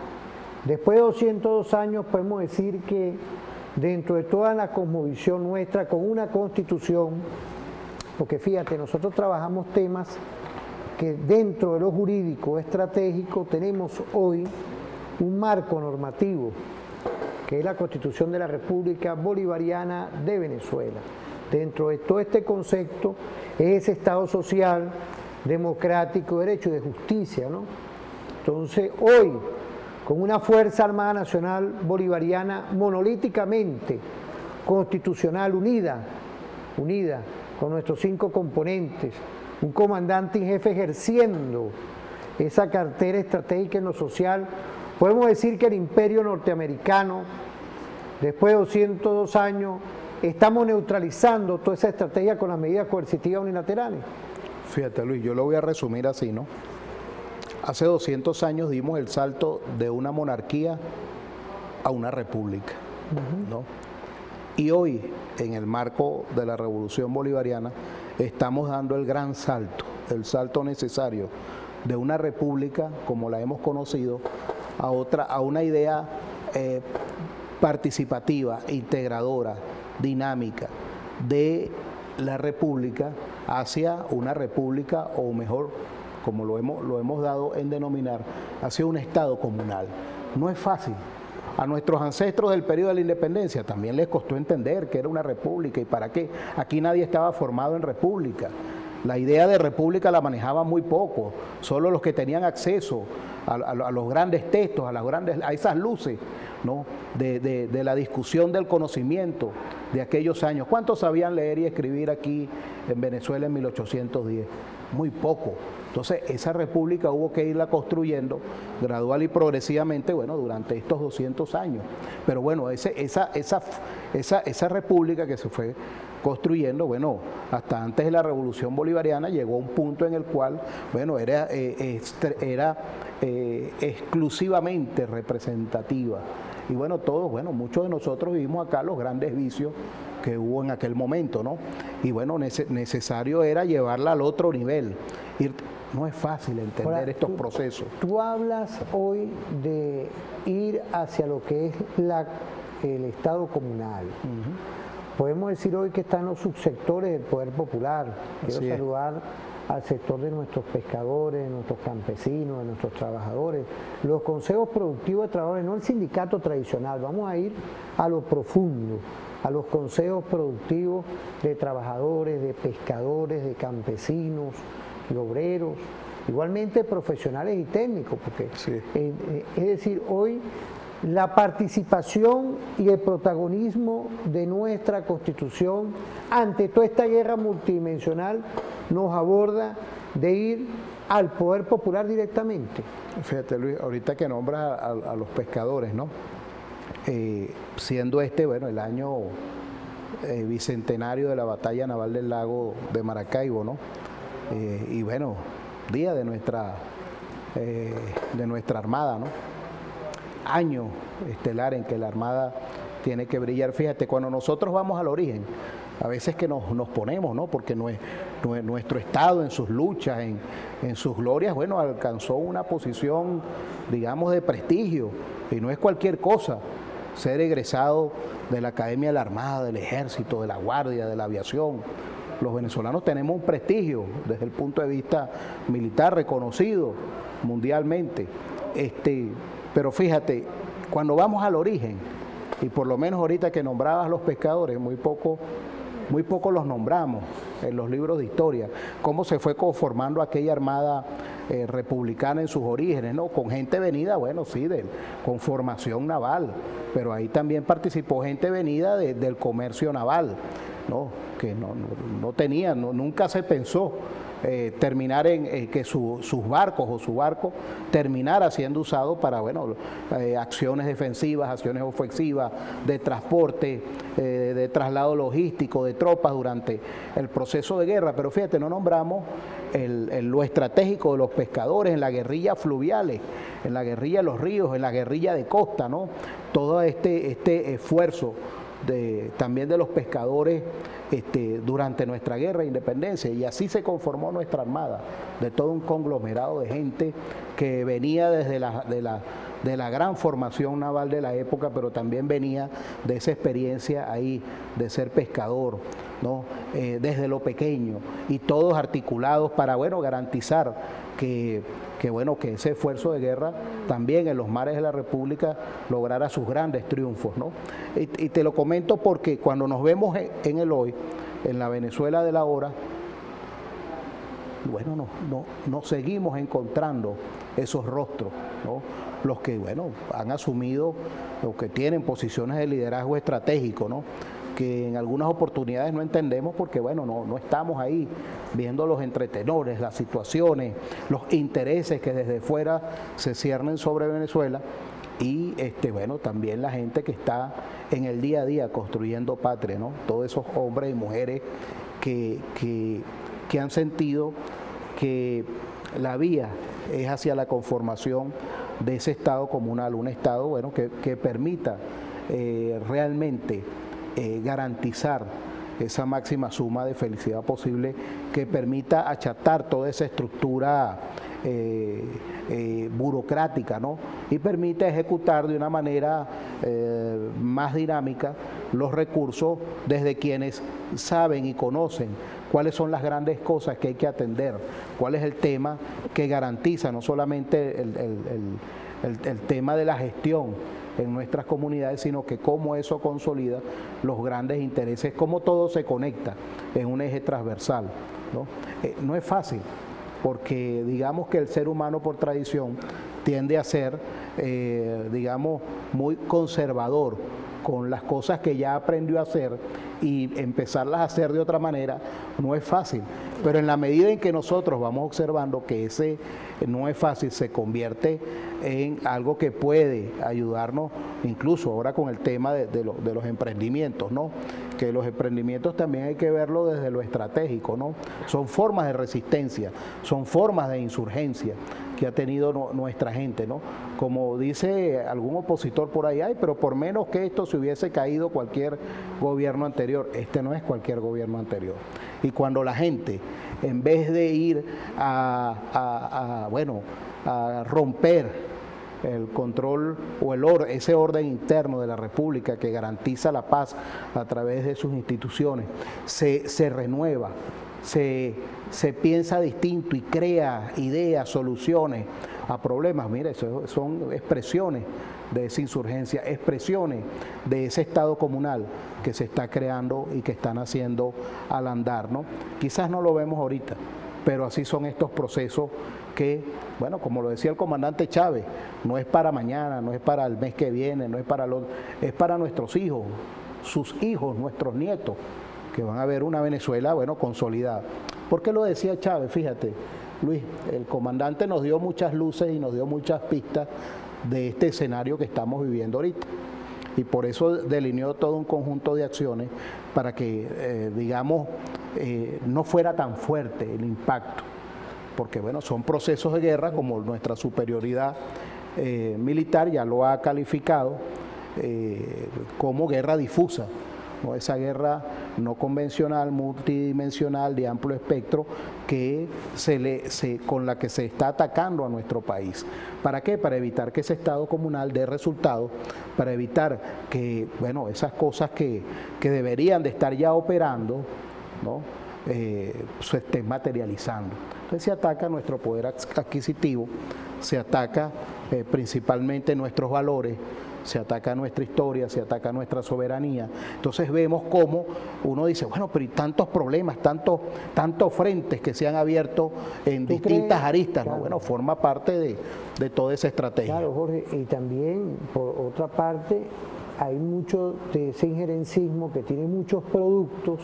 Después de 202 años podemos decir que dentro de toda la cosmovisión nuestra, con una constitución, porque fíjate, nosotros trabajamos temas que dentro de lo jurídico estratégico tenemos hoy un marco normativo, que es la Constitución de la República Bolivariana de Venezuela. Dentro de todo este concepto es ese Estado social, democrático, de derecho y de justicia, ¿no? Entonces, hoy, con una Fuerza Armada Nacional Bolivariana monolíticamente constitucional, unida, con nuestros 5 componentes, un comandante en jefe ejerciendo esa cartera estratégica en lo social, podemos decir que el Imperio Norteamericano, después de 202 años, estamos neutralizando toda esa estrategia con las medidas coercitivas unilaterales. Fíjate, Luis, yo lo voy a resumir así, ¿no? Hace 200 años dimos el salto de una monarquía a una república, ¿no? Y hoy, en el marco de la Revolución Bolivariana, estamos dando el gran salto, el salto necesario de una república, como la hemos conocido, a una idea participativa, integradora, dinámica de la república hacia una república, o mejor, como lo hemos dado en denominar, hacia un Estado comunal. No es fácil. A nuestros ancestros del periodo de la independencia también les costó entender que era una república y para qué. Aquí nadie estaba formado en república. La idea de república la manejaba muy poco, solo los que tenían acceso a los grandes textos, a esas luces, ¿no? de la discusión del conocimiento de aquellos años. ¿Cuántos sabían leer y escribir aquí en Venezuela en 1810? Muy poco. Entonces, esa república hubo que irla construyendo gradual y progresivamente, bueno, durante estos 200 años. Pero bueno, esa república que se fue construyendo, bueno, hasta antes de la Revolución Bolivariana llegó a un punto en el cual, bueno, era exclusivamente representativa. Y bueno, muchos de nosotros vivimos acá los grandes vicios que hubo en aquel momento, ¿no? Y bueno, necesario era llevarla al otro nivel. No es fácil entender estos procesos. Tú hablas hoy de ir hacia lo que es el Estado comunal. Podemos decir hoy que están los subsectores del poder popular. Quiero saludar al sector de nuestros pescadores, de nuestros campesinos, de nuestros trabajadores, los consejos productivos de trabajadores, no el sindicato tradicional. Vamos a ir a lo profundo. a los consejos productivos de trabajadores, de pescadores, de campesinos, de obreros, igualmente profesionales y técnicos, porque sí. Es decir, hoy la participación y el protagonismo de nuestra Constitución ante toda esta guerra multidimensional nos aborda de ir al poder popular directamente. Fíjate, Luis, ahorita que nombras a los pescadores, ¿no? Siendo bueno, el año bicentenario de la batalla naval del lago de Maracaibo, ¿no? Y bueno, día de nuestra Armada, ¿no? Año estelar en que la Armada tiene que brillar. Fíjate, cuando nosotros vamos al origen, a veces que nos ponemos, ¿no? Porque nuestro Estado en sus luchas, en sus glorias, bueno, alcanzó una posición, digamos, de prestigio, y no es cualquier cosa ser egresado de la Academia de la Armada, del Ejército, de la Guardia, de la Aviación. Los venezolanos tenemos un prestigio desde el punto de vista militar reconocido mundialmente. Pero fíjate, cuando vamos al origen, y por lo menos ahorita que nombrabas los pescadores, muy poco los nombramos en los libros de historia, cómo se fue conformando aquella armada republicana en sus orígenes, ¿no? Con gente venida, bueno, sí, con formación naval, pero ahí también participó gente venida del comercio naval, ¿no? Que no tenía, nunca se pensó terminar en que sus barcos o su barco terminara siendo usado para, bueno, acciones defensivas, acciones ofensivas, de transporte, de traslado logístico, de tropas durante el proceso de guerra. Pero fíjate, no nombramos lo estratégico de los pescadores en la guerrilla fluviales, en la guerrilla de los ríos, en la guerrilla de costa, ¿no? Todo este esfuerzo también de los pescadores durante nuestra guerra de independencia, y así se conformó nuestra Armada, de todo un conglomerado de gente que venía desde de la gran formación naval de la época, pero también venía de esa experiencia ahí de ser pescador, ¿no? Desde lo pequeño, y todos articulados para, bueno, garantizar que ese esfuerzo de guerra también en los mares de la República lograra sus grandes triunfos, ¿no? Y te lo comento porque cuando nos vemos en el hoy, en la Venezuela de la hora, bueno, nos seguimos encontrando esos rostros, ¿no? Los que, bueno, han asumido, los que tienen posiciones de liderazgo estratégico, ¿no? Que en algunas oportunidades no entendemos porque, bueno, no estamos ahí viendo los entretenores, las situaciones, los intereses que desde fuera se ciernen sobre Venezuela, y bueno, también la gente que está en el día a día construyendo patria, ¿no? Todos esos hombres y mujeres que han sentido que la vía es hacia la conformación de ese Estado comunal, un Estado, bueno, que permita realmente garantizar esa máxima suma de felicidad posible, que permita achatar toda esa estructura burocrática, ¿no? Y permita ejecutar de una manera más dinámica los recursos desde quienes saben y conocen cuáles son las grandes cosas que hay que atender, cuál es el tema que garantiza no solamente el tema de la gestión en nuestras comunidades, sino que cómo eso consolida los grandes intereses, cómo todo se conecta en un eje transversal, ¿no? No es fácil, porque digamos que el ser humano por tradición tiende a ser, digamos, muy conservador con las cosas que ya aprendió a hacer, y empezarlas a hacer de otra manera no es fácil, pero en la medida en que nosotros vamos observando que ese no es fácil, se convierte en algo que puede ayudarnos, incluso ahora con el tema de los emprendimientos, ¿no? Que los emprendimientos también hay que verlo desde lo estratégico, ¿no? Son formas de resistencia, son formas de insurgencia que ha tenido nuestra gente, ¿no? Como dice algún opositor por ahí, pero por menos que esto se hubiese caído cualquier gobierno anterior. Este no es cualquier gobierno anterior. Y cuando la gente, en vez de ir a romper el control o ese orden interno de la República que garantiza la paz a través de sus instituciones, se renueva, se piensa distinto y crea ideas, soluciones, a problemas. Mira, eso son expresiones de esa insurgencia, expresiones de ese Estado comunal que se está creando y que están haciendo al andar, ¿no? Quizás no lo vemos ahorita, pero así son estos procesos que, bueno, como lo decía el comandante Chávez, no es para mañana, no es para el mes que viene, no es para es para nuestros hijos, sus hijos, nuestros nietos, que van a ver una Venezuela, bueno, consolidada. ¿Por qué lo decía Chávez? Fíjate, Luis, el comandante nos dio muchas luces y nos dio muchas pistas de este escenario que estamos viviendo ahorita. Y por eso delineó todo un conjunto de acciones para que, digamos, no fuera tan fuerte el impacto. Porque, bueno, son procesos de guerra, como nuestra superioridad militar ya lo ha calificado como guerra difusa, ¿no? Esa guerra no convencional, multidimensional, de amplio espectro, que con la que se está atacando a nuestro país. ¿Para qué? Para evitar que ese Estado comunal dé resultados, para evitar que, bueno, esas cosas que deberían de estar ya operando, ¿no? Se estén materializando. Entonces se ataca nuestro poder adquisitivo, se ataca principalmente nuestros valores, se ataca nuestra historia, se ataca nuestra soberanía. Entonces vemos cómo uno dice, bueno, pero y tantos problemas, tantos frentes que se han abierto en distintas aristas, ¿no? Bueno, forma parte de toda esa estrategia. Claro, Jorge, y también, por otra parte, hay mucho de ese injerencismo que tiene muchos productos,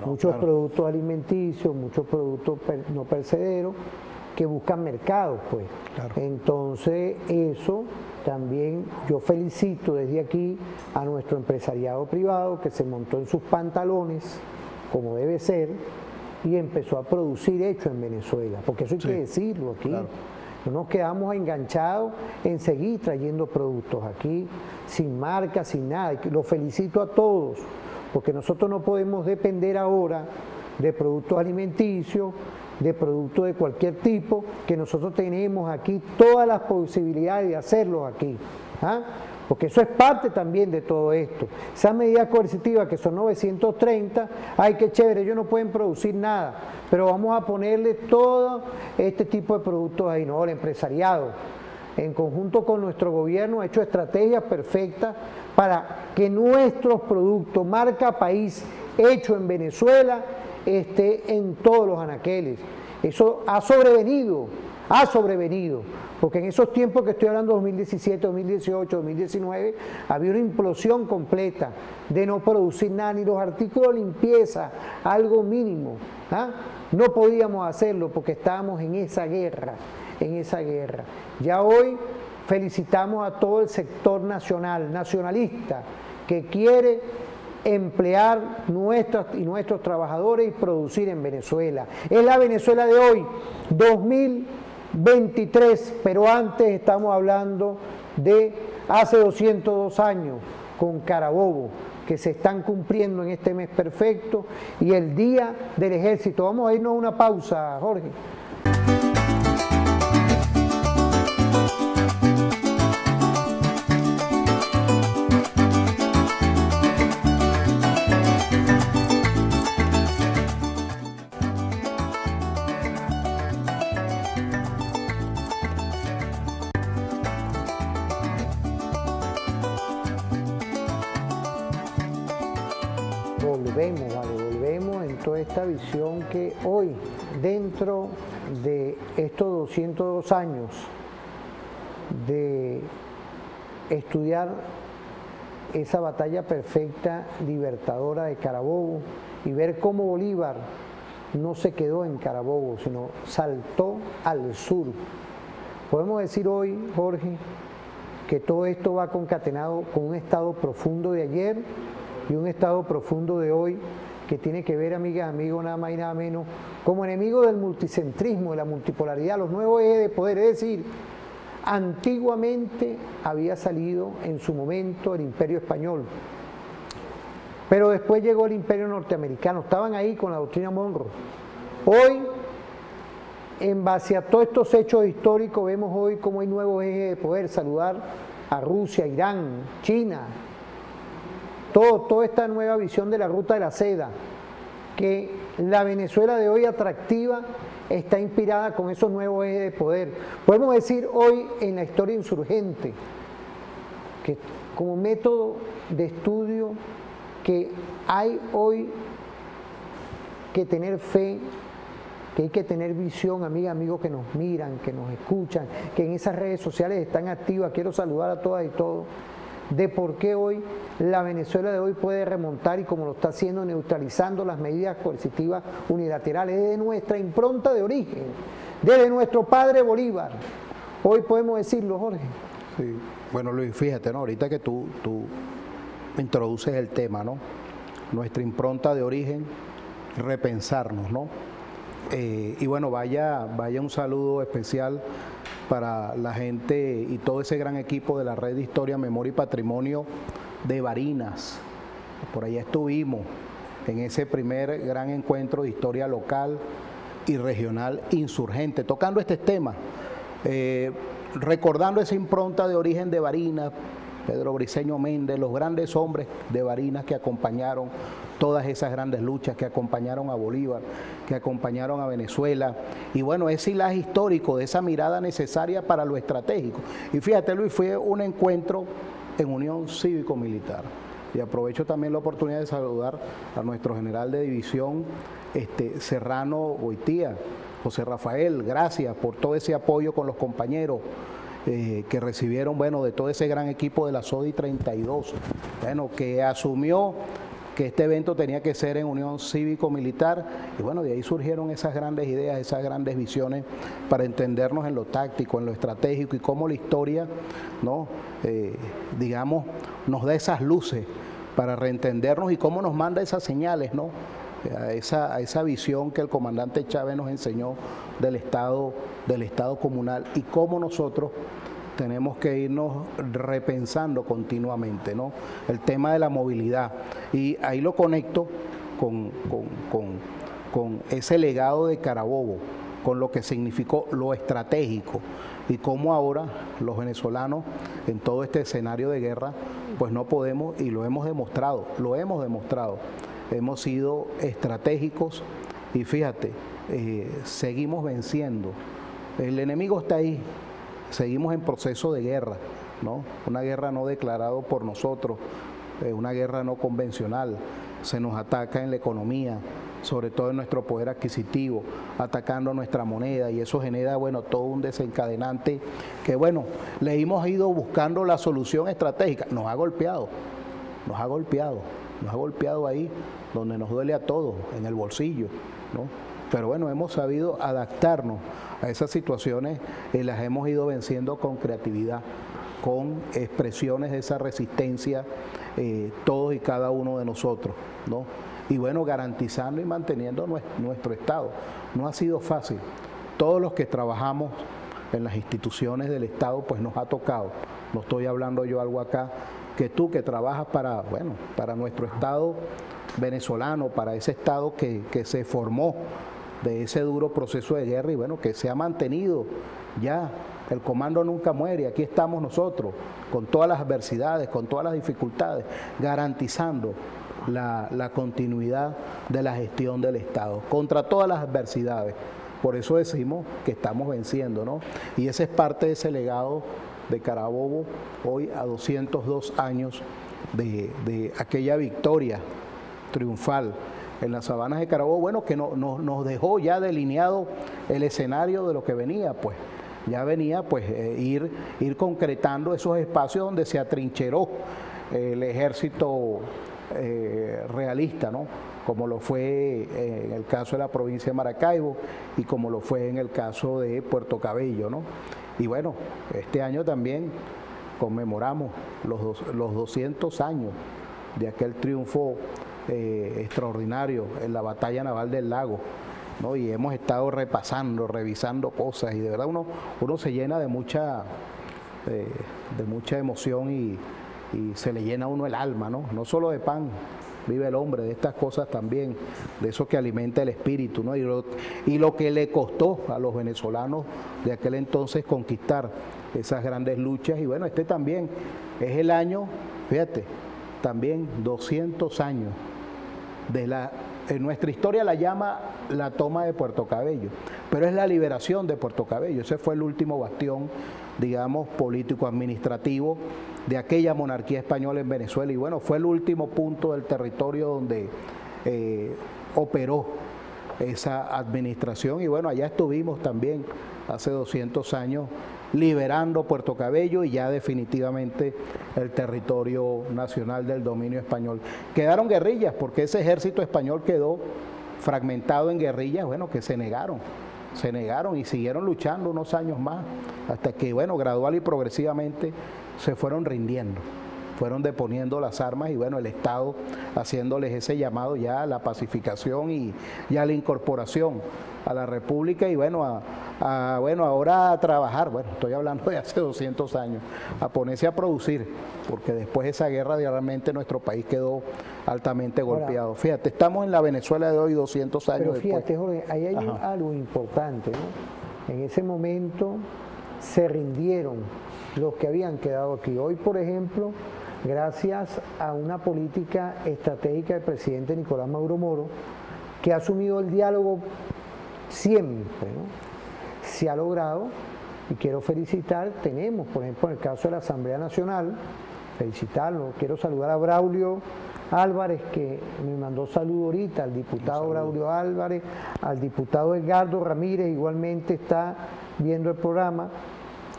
muchos productos alimenticios, muchos productos no perecederos, que buscan mercados, pues. Claro. Entonces, eso también yo felicito desde aquí a nuestro empresariado privado que se montó en sus pantalones, como debe ser, y empezó a producir hecho en Venezuela, porque eso hay que decirlo aquí. Claro. No nos quedamos enganchados en seguir trayendo productos aquí, sin marca, sin nada. Y los felicito a todos, porque nosotros no podemos depender ahora de productos alimenticios, de productos de cualquier tipo, que nosotros tenemos aquí todas las posibilidades de hacerlos aquí, ¿ah? Porque eso es parte también de todo esto. Esas medidas coercitivas que son 930, ay, qué chévere, ellos no pueden producir nada, pero vamos a ponerle todo este tipo de productos ahí, ¿no? El empresariado, en conjunto con nuestro gobierno, ha hecho estrategias perfectas para que nuestros productos, marca país, hecho en Venezuela, esté en todos los anaqueles. Eso ha sobrevenido, porque en esos tiempos que estoy hablando, 2017, 2018, 2019, había una implosión completa de no producir nada, ni los artículos de limpieza, algo mínimo, ¿ah? No podíamos hacerlo porque estábamos en esa guerra, Ya hoy felicitamos a todo el sector nacionalista, que quiere emplear nuestros trabajadores y producir en Venezuela. Es la Venezuela de hoy, 2023, pero antes estamos hablando de hace 202 años, con Carabobo, que se están cumpliendo en este mes perfecto, y el Día del Ejército. Vamos a irnos a una pausa, Jorge. Volvemos en toda esta visión que hoy, dentro de estos 202 años de estudiar esa batalla perfecta libertadora de Carabobo y ver cómo Bolívar no se quedó en Carabobo, sino saltó al sur. Podemos decir hoy, Jorge, que todo esto va concatenado con un estado profundo de ayer y un estado profundo de hoy, que tiene que ver, amigas, amigos, nada más y nada menos, como enemigo del multicentrismo, de la multipolaridad, los nuevos ejes de poder. Es decir, antiguamente había salido en su momento el Imperio Español, pero después llegó el Imperio Norteamericano, estaban ahí con la doctrina Monroe. Hoy, en base a todos estos hechos históricos, vemos hoy cómo hay nuevos ejes de poder. Saludar a Rusia, Irán, China, toda esta nueva visión de la ruta de la seda, que la Venezuela de hoy atractiva está inspirada con esos nuevos ejes de poder. Podemos decir hoy en la historia insurgente que como método de estudio que hay hoy que tener fe, que hay que tener visión, amigas, amigos que nos miran, que nos escuchan, que en esas redes sociales están activas. Quiero saludar a todas y todos, de por qué hoy la Venezuela de hoy puede remontar y como lo está haciendo neutralizando las medidas coercitivas unilaterales desde nuestra impronta de origen, desde nuestro padre Bolívar. Hoy podemos decirlo, Jorge. Sí. Bueno, Luis, fíjate, ¿no? Ahorita que tú introduces el tema, ¿no? Nuestra impronta de origen, repensarnos, ¿no? Y bueno, vaya un saludo especial para la gente y todo ese gran equipo de la Red de Historia, Memoria y Patrimonio de Barinas. Por allá estuvimos en ese primer gran encuentro de historia local y regional insurgente, tocando este tema, recordando esa impronta de origen de Barinas, Pedro Briceño Méndez, los grandes hombres de Barinas que acompañaron todas esas grandes luchas, que acompañaron a Bolívar, que acompañaron a Venezuela. Y bueno, ese hilaje histórico de esa mirada necesaria para lo estratégico. Y fíjate, Luis, fue un encuentro en Unión Cívico-Militar. Y aprovecho también la oportunidad de saludar a nuestro general de división, Serrano Goitía, José Rafael, gracias por todo ese apoyo con los compañeros que recibieron, bueno, de todo ese gran equipo de la SODI 32, bueno, que asumió que este evento tenía que ser en Unión Cívico-Militar, y bueno, de ahí surgieron esas grandes ideas, esas grandes visiones para entendernos en lo táctico, en lo estratégico, y cómo la historia, ¿no? Digamos, nos da esas luces para reentendernos y cómo nos manda esas señales, ¿no? A esa visión que el comandante Chávez nos enseñó del Estado comunal, y cómo nosotros tenemos que irnos repensando continuamente, ¿no? El tema de la movilidad. Y ahí lo conecto con ese legado de Carabobo, con lo que significó lo estratégico, y cómo ahora los venezolanos en todo este escenario de guerra, pues no podemos, y lo hemos demostrado, hemos sido estratégicos, y fíjate, seguimos venciendo. El enemigo está ahí, seguimos en proceso de guerra, ¿no? Una guerra no declarada por nosotros, una guerra no convencional. Se nos ataca en la economía, sobre todo en nuestro poder adquisitivo, atacando nuestra moneda, y eso genera, bueno, todo un desencadenante que, bueno, le hemos ido buscando la solución estratégica. Nos ha golpeado ahí donde nos duele a todos, en el bolsillo, ¿no? Pero bueno, hemos sabido adaptarnos a esas situaciones y las hemos ido venciendo con creatividad, con expresiones de esa resistencia, todos y cada uno de nosotros, ¿no? Y bueno, garantizando y manteniendo nuestro Estado. No ha sido fácil. Todos los que trabajamos en las instituciones del Estado, pues nos ha tocado. No estoy hablando yo algo acá, que tú que trabajas para nuestro Estado venezolano, para ese Estado que se formó de ese duro proceso de guerra, y bueno, que se ha mantenido ya. El comando nunca muere, aquí estamos nosotros, con todas las adversidades, con todas las dificultades, garantizando la continuidad de la gestión del Estado, contra todas las adversidades. Por eso decimos que estamos venciendo, ¿no? Y ese es parte de ese legado de Carabobo, hoy a 202 años de aquella victoria triunfal en las sabanas de Carabobo, bueno, que nos dejó ya delineado el escenario de lo que venía, pues. Ya venía, pues, ir concretando esos espacios donde se atrincheró el ejército realista, ¿no? Como lo fue en el caso de la provincia de Maracaibo y como lo fue en el caso de Puerto Cabello, ¿no? Y bueno, este año también conmemoramos los 200 años de aquel triunfo extraordinario en la batalla naval del Lago, ¿no? Y hemos estado revisando cosas, y de verdad uno se llena de mucha emoción, y se le llena a uno el alma, ¿no? No solo de pan vive el hombre, de estas cosas también, de eso que alimenta el espíritu, ¿no? Y lo que le costó a los venezolanos de aquel entonces conquistar esas grandes luchas. Y bueno, este también es el año, fíjate, también 200 años de la en nuestra historia la llama la toma de Puerto Cabello, pero es la liberación de Puerto Cabello. Ese fue el último bastión, digamos, político-administrativo de aquella monarquía española en Venezuela, y bueno, fue el último punto del territorio donde operó esa administración, y bueno, allá estuvimos también hace 200 años liberando Puerto Cabello y ya definitivamente el territorio nacional del dominio español. Quedaron guerrillas, porque ese ejército español quedó fragmentado en guerrillas, bueno, que se negaron y siguieron luchando unos años más, hasta que, bueno, gradual y progresivamente se fueron rindiendo, fueron deponiendo las armas, y bueno, el Estado haciéndoles ese llamado ya a la pacificación y a la incorporación a la República, y bueno, bueno, ahora a trabajar, bueno, estoy hablando de hace 200 años, a ponerse a producir, porque después de esa guerra realmente nuestro país quedó altamente golpeado. Fíjate, estamos en la Venezuela de hoy 200 años pero fíjate, después. Jorge, ahí hay algo importante, ¿no? En ese momento se rindieron los que habían quedado aquí. Hoy, por ejemplo, gracias a una política estratégica del presidente Nicolás Maduro Moro, que ha asumido el diálogo siempre, ¿no? Se ha logrado, y quiero felicitar, tenemos, por ejemplo, en el caso de la Asamblea Nacional, felicitarlo, quiero saludar a Braulio Álvarez, que me mandó saludo ahorita, al diputado Braulio Álvarez, al diputado Edgardo Ramírez, igualmente está viendo el programa.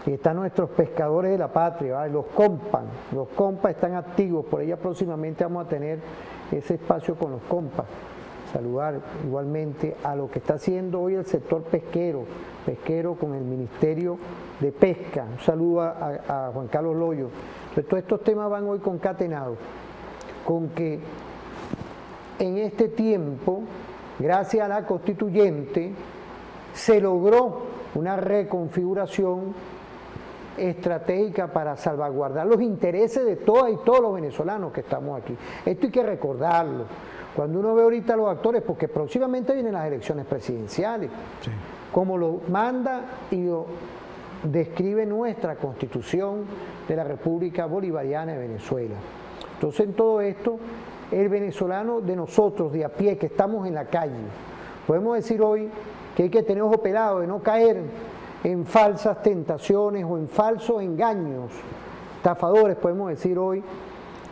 Están nuestros pescadores de la patria, ¿vale? Los compas están activos, por ella próximamente vamos a tener ese espacio con los compas. Saludar igualmente a lo que está haciendo hoy el sector pesquero con el Ministerio de Pesca. Un saludo a Juan Carlos Loyo. Entonces, todos estos temas van hoy concatenados con que en este tiempo, gracias a la constituyente, se logró una reconfiguración estratégica para salvaguardar los intereses de todas y todos los venezolanos que estamos aquí. Esto hay que recordarlo. Cuando uno ve ahorita a los actores, porque próximamente vienen las elecciones presidenciales, sí, como lo manda y lo describe nuestra Constitución de la República Bolivariana de Venezuela. Entonces, en todo esto, el venezolano de nosotros, de a pie, que estamos en la calle, podemos decir hoy que hay que tener ojo pelado de no caer en falsas tentaciones o en falsos engaños, estafadores, podemos decir hoy,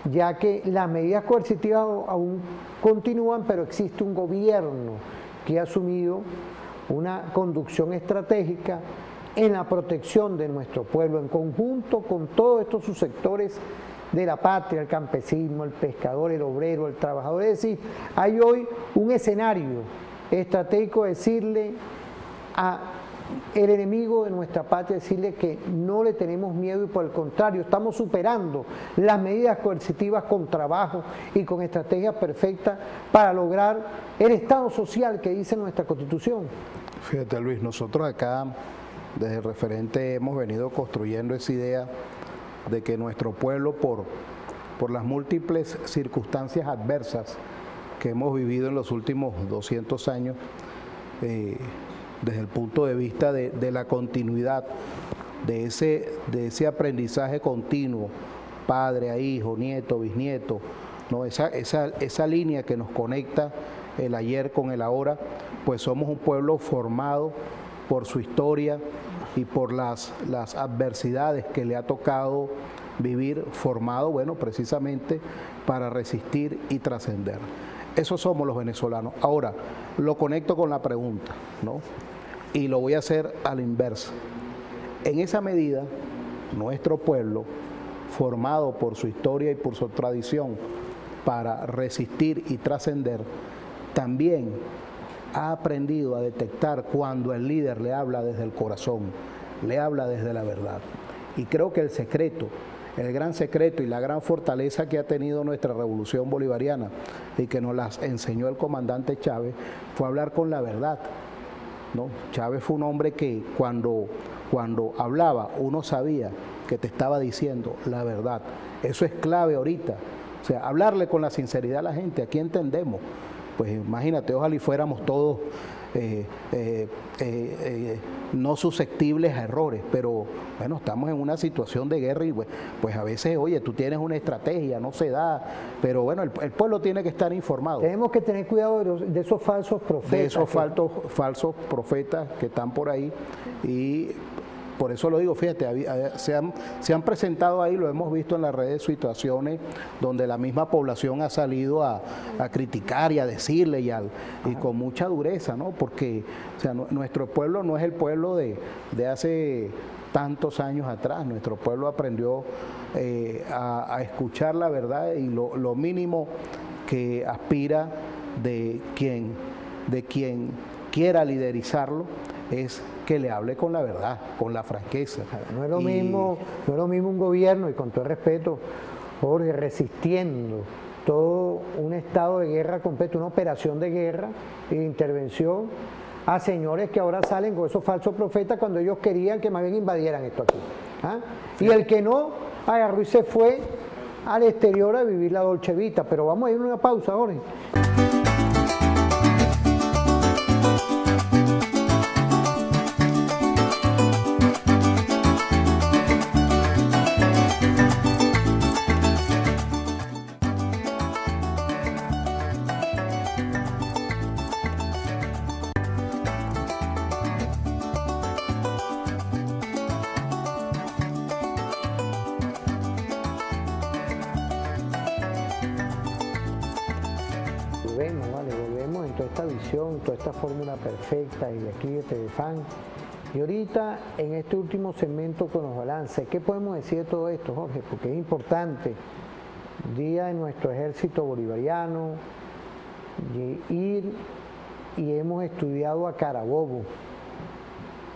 ya que las medidas coercitivas aún continúan, pero existe un gobierno que ha asumido una conducción estratégica en la protección de nuestro pueblo, en conjunto con todos estos subsectores de la patria, el campesino, el pescador, el obrero, el trabajador. Es decir, hay hoy un escenario estratégico de decirle a el enemigo de nuestra patria, decirle que no le tenemos miedo, y por el contrario, estamos superando las medidas coercitivas con trabajo y con estrategias perfectas para lograr el Estado social que dice nuestra Constitución. Fíjate, Luis, nosotros acá desde el referente hemos venido construyendo esa idea de que nuestro pueblo, por las múltiples circunstancias adversas que hemos vivido en los últimos 200 años, desde el punto de vista de la continuidad, de ese aprendizaje continuo, padre a hijo, nieto, bisnieto, ¿no? Esa línea que nos conecta el ayer con el ahora, pues somos un pueblo formado por su historia y por las adversidades que le ha tocado vivir, formado, bueno, precisamente para resistir y trascender. Esos somos los venezolanos. Ahora, lo conecto con la pregunta, ¿no? Y lo voy a hacer a la inversa. En esa medida, nuestro pueblo, formado por su historia y por su tradición para resistir y trascender, también ha aprendido a detectar cuando el líder le habla desde el corazón, le habla desde la verdad. Y creo que el secreto, el gran secreto y la gran fortaleza que ha tenido nuestra revolución bolivariana y que nos las enseñó el comandante Chávez fue hablar con la verdad, ¿no? Chávez fue un hombre que cuando hablaba uno sabía que te estaba diciendo la verdad. Eso es clave ahorita. O sea, hablarle con la sinceridad a la gente. Aquí entendemos. Pues imagínate, ojalá y fuéramos todos no susceptibles a errores, pero bueno, estamos en una situación de guerra y pues a veces, oye, tú tienes una estrategia, no se da, pero bueno, el pueblo tiene que estar informado. Tenemos que tener cuidado de esos falsos profetas. De esos falsos profetas que están por ahí, y por eso lo digo, fíjate, se han presentado ahí, lo hemos visto en las redes, situaciones donde la misma población ha salido a criticar y a decirle y con mucha dureza, ¿no? Porque o sea, nuestro pueblo no es el pueblo de hace tantos años atrás. Nuestro pueblo aprendió a escuchar la verdad, y lo mínimo que aspira de quien quiera liderizarlo es que le hable con la verdad, con la franqueza. No es lo mismo un gobierno, y con todo el respeto, Jorge, resistiendo todo un estado de guerra completo, una operación de guerra y de intervención, a señores que ahora salen con esos falsos profetas cuando ellos querían que más bien invadieran esto aquí. ¿Ah? Y el que no, agarró y se fue al exterior a vivir la Dolce Vita. Pero vamos a ir a una pausa, Jorge. Volvemos en toda esta visión, toda esta fórmula perfecta, y de aquí de Telefan. Y ahorita, en este último segmento con los balances, ¿qué podemos decir de todo esto, Jorge? Porque es importante, día de nuestro ejército bolivariano, y hemos estudiado a Carabobo,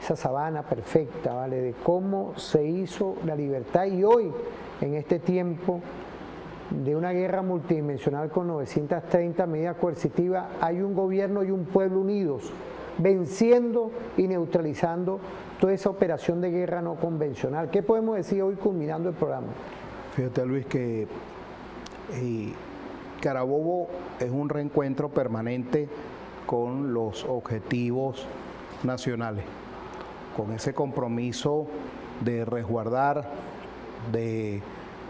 esa sabana perfecta, ¿vale? De cómo se hizo la libertad, y hoy, en este tiempo de una guerra multidimensional con 930 medidas coercitivas, hay un gobierno y un pueblo unidos, venciendo y neutralizando toda esa operación de guerra no convencional. ¿Qué podemos decir hoy culminando el programa? Fíjate, Luis, que Carabobo es un reencuentro permanente con los objetivos nacionales, con ese compromiso de resguardar, de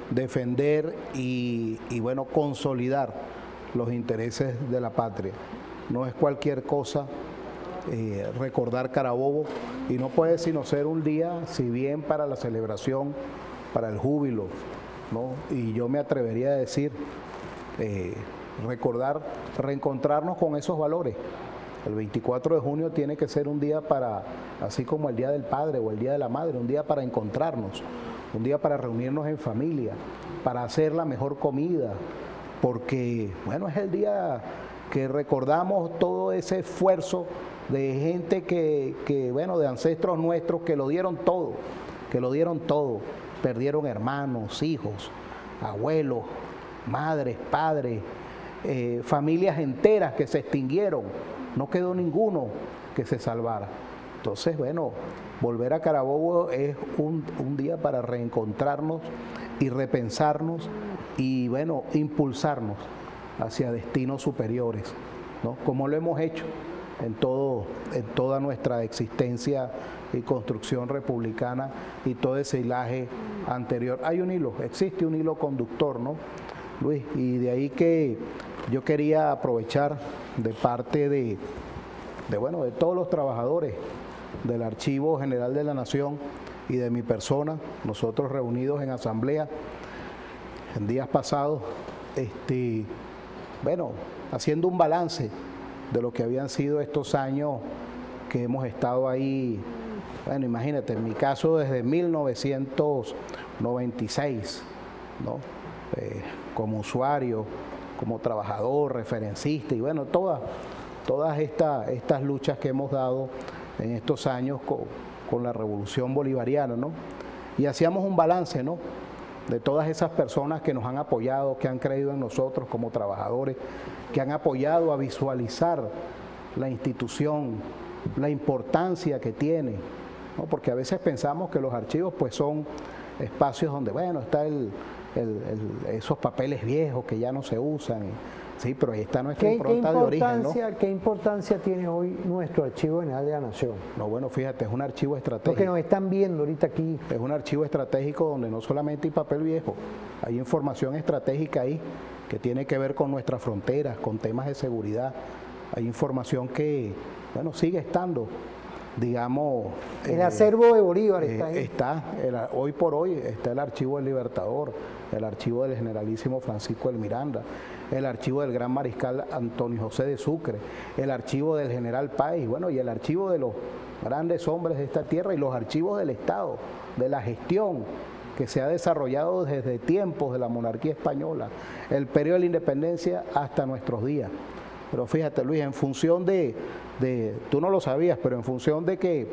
defender y bueno, consolidar los intereses de la patria. No es cualquier cosa recordar Carabobo, y no puede sino ser un día, si bien para la celebración, para el júbilo, ¿no? Y yo me atrevería a decir, reencontrarnos con esos valores. El 24 de junio tiene que ser un día para, así como el Día del Padre o el Día de la Madre, un día para encontrarnos, un día para reunirnos en familia, para hacer la mejor comida, porque, bueno, es el día que recordamos todo ese esfuerzo de gente bueno, de ancestros nuestros que lo dieron todo, perdieron hermanos, hijos, abuelos, madres, padres, familias enteras que se extinguieron, no quedó ninguno que se salvara. Entonces, bueno, volver a Carabobo es un día para reencontrarnos y repensarnos y, bueno, impulsarnos hacia destinos superiores, ¿no? Como lo hemos hecho en toda nuestra existencia y construcción republicana y todo ese hilaje anterior. Existe un hilo conductor, ¿no, Luis? Y de ahí que yo quería aprovechar de parte de todos los trabajadores del Archivo General de la Nación y de mi persona, nosotros reunidos en asamblea en días pasados, haciendo un balance de lo que habían sido estos años que hemos estado ahí. Bueno, imagínate, en mi caso desde 1996, ¿no? Como usuario, como trabajador, referencista, y bueno, todas estas luchas que hemos dado en estos años con la Revolución Bolivariana, ¿no? Y hacíamos un balance, ¿no?, de todas esas personas que nos han apoyado, que han creído en nosotros como trabajadores, que han apoyado a visualizar la institución, la importancia que tiene, ¿no? Porque a veces pensamos que los archivos pues son espacios donde, bueno, está el esos papeles viejos que ya no se usan. Sí, pero ahí está nuestra impronta de origen, ¿no? ¿Qué importancia tiene hoy nuestro Archivo General de la Nación? No, bueno, fíjate, es un archivo estratégico. Lo que nos están viendo ahorita aquí. Es un archivo estratégico donde no solamente hay papel viejo, hay información estratégica ahí que tiene que ver con nuestras fronteras, con temas de seguridad. Hay información que, bueno, sigue estando, digamos... El acervo de Bolívar está ahí. Hoy por hoy está el archivo del Libertador, el archivo del generalísimo Francisco del Miranda, el archivo del gran mariscal Antonio José de Sucre, el archivo del general Páez, bueno, y el archivo de los grandes hombres de esta tierra y los archivos del Estado, de la gestión que se ha desarrollado desde tiempos de la monarquía española, el periodo de la independencia hasta nuestros días. Pero fíjate, Luis, en función tú no lo sabías, pero en función de que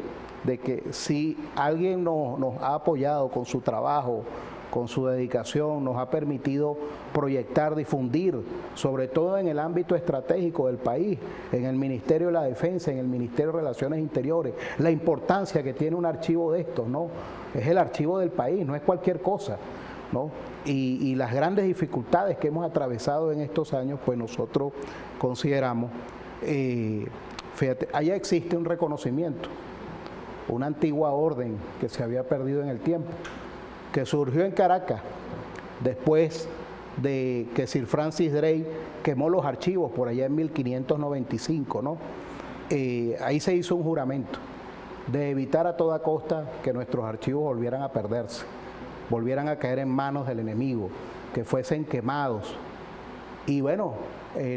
si alguien nos ha apoyado con su trabajo, con su dedicación, nos ha permitido proyectar, difundir, sobre todo en el ámbito estratégico del país, en el Ministerio de la Defensa, en el Ministerio de Relaciones Interiores, la importancia que tiene un archivo de estos, ¿no? Es el archivo del país, no es cualquier cosa, ¿no? Y las grandes dificultades que hemos atravesado en estos años, pues nosotros consideramos, fíjate, allá existe un reconocimiento, una antigua orden que se había perdido en el tiempo, que surgió en Caracas después de que Sir Francis Drake quemó los archivos por allá en 1595, ¿no? Ahí se hizo un juramento de evitar a toda costa que nuestros archivos volvieran a perderse, volvieran a caer en manos del enemigo, que fuesen quemados. Y bueno,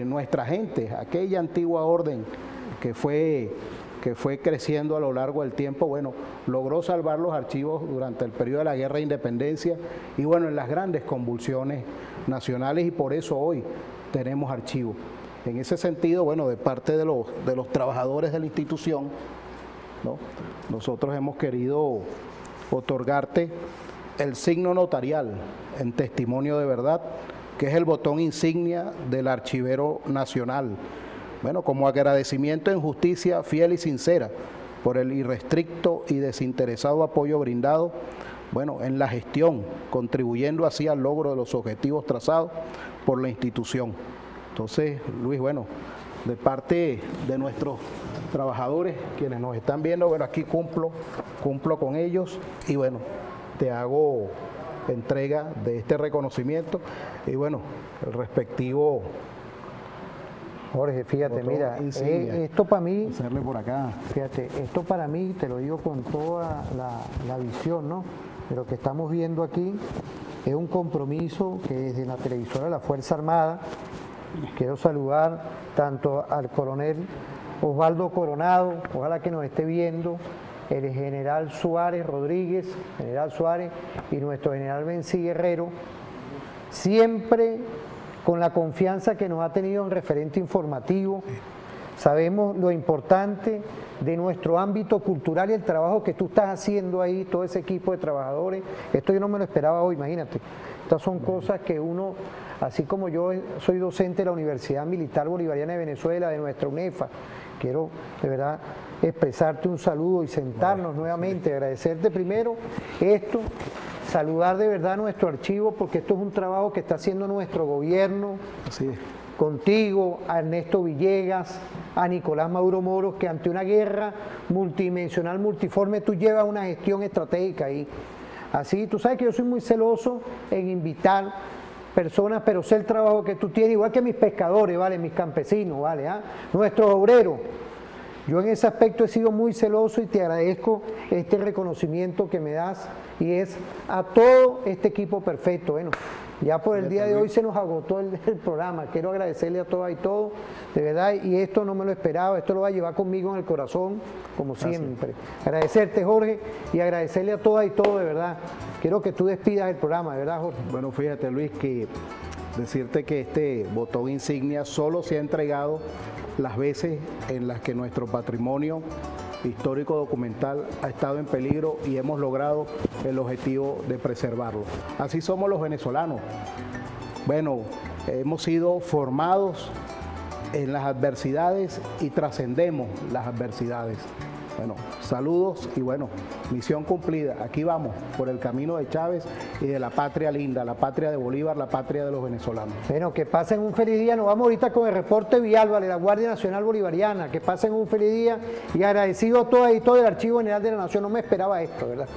nuestra gente, aquella antigua orden que fue creciendo a lo largo del tiempo, bueno, logró salvar los archivos durante el periodo de la Guerra de Independencia y bueno, en las grandes convulsiones nacionales, y por eso hoy tenemos archivos. En ese sentido, bueno, de parte de los trabajadores de la institución, ¿no? Nosotros hemos querido otorgarte el signo notarial en testimonio de verdad, que es el botón insignia del Archivero Nacional. Bueno, como agradecimiento en justicia fiel y sincera por el irrestricto y desinteresado apoyo brindado, bueno, en la gestión, contribuyendo así al logro de los objetivos trazados por la institución. Entonces, Luis, bueno, de parte de nuestros trabajadores, quienes nos están viendo, bueno, aquí cumplo con ellos y bueno, te hago entrega de este reconocimiento y bueno, el respectivo... Jorge, fíjate, mira, esto para mí, hacerle por acá. Fíjate, esto para mí, te lo digo con toda la visión, ¿no? De lo que estamos viendo aquí, es un compromiso que desde la televisora de la Fuerza Armada, quiero saludar tanto al coronel Osvaldo Coronado, ojalá que nos esté viendo, el general Suárez Rodríguez, general Suárez, y nuestro general Bencí Guerrero, siempre con la confianza que nos ha tenido en referente informativo. Sabemos lo importante de nuestro ámbito cultural y el trabajo que tú estás haciendo ahí, todo ese equipo de trabajadores. Esto yo no me lo esperaba hoy, imagínate. Estas son cosas que uno, así como yo soy docente de la Universidad Militar Bolivariana de Venezuela, de nuestra UNEFA, quiero de verdad expresarte un saludo y sentarnos nuevamente, agradecerte primero esto, saludar de verdad nuestro archivo, porque esto es un trabajo que está haciendo nuestro gobierno, así es, contigo, a Ernesto Villegas, a Nicolás Maduro Moros, que ante una guerra multidimensional, multiforme, tú llevas una gestión estratégica ahí. Así, tú sabes que yo soy muy celoso en invitar personas, pero sé el trabajo que tú tienes, igual que mis pescadores, ¿vale? Mis campesinos, ¿vale? ¿Ah? Nuestros obreros. Yo en ese aspecto he sido muy celoso y te agradezco este reconocimiento que me das, y es a todo este equipo perfecto. Bueno, ya por el día de hoy se nos agotó el programa. Quiero agradecerle a todas y todos, de verdad, y esto no me lo esperaba, esto lo voy a llevar conmigo en el corazón, como siempre. Agradecerte, Jorge, y agradecerle a todas y todos, de verdad. Quiero que tú despidas el programa, de verdad, Jorge. Bueno, fíjate, Luis, que decirte que este botón insignia solo se ha entregado las veces en las que nuestro patrimonio histórico documental ha estado en peligro y hemos logrado el objetivo de preservarlo. Así somos los venezolanos. Bueno, hemos sido formados en las adversidades y trascendemos las adversidades. Bueno, saludos y bueno, misión cumplida. Aquí vamos, por el camino de Chávez y de la patria linda, la patria de Bolívar, la patria de los venezolanos. Bueno, que pasen un feliz día. Nos vamos ahorita con el reporte vial, ¿vale? La Guardia Nacional Bolivariana. Que pasen un feliz día y agradecido a todas y todo el Archivo General de la Nación. No me esperaba esto, ¿verdad?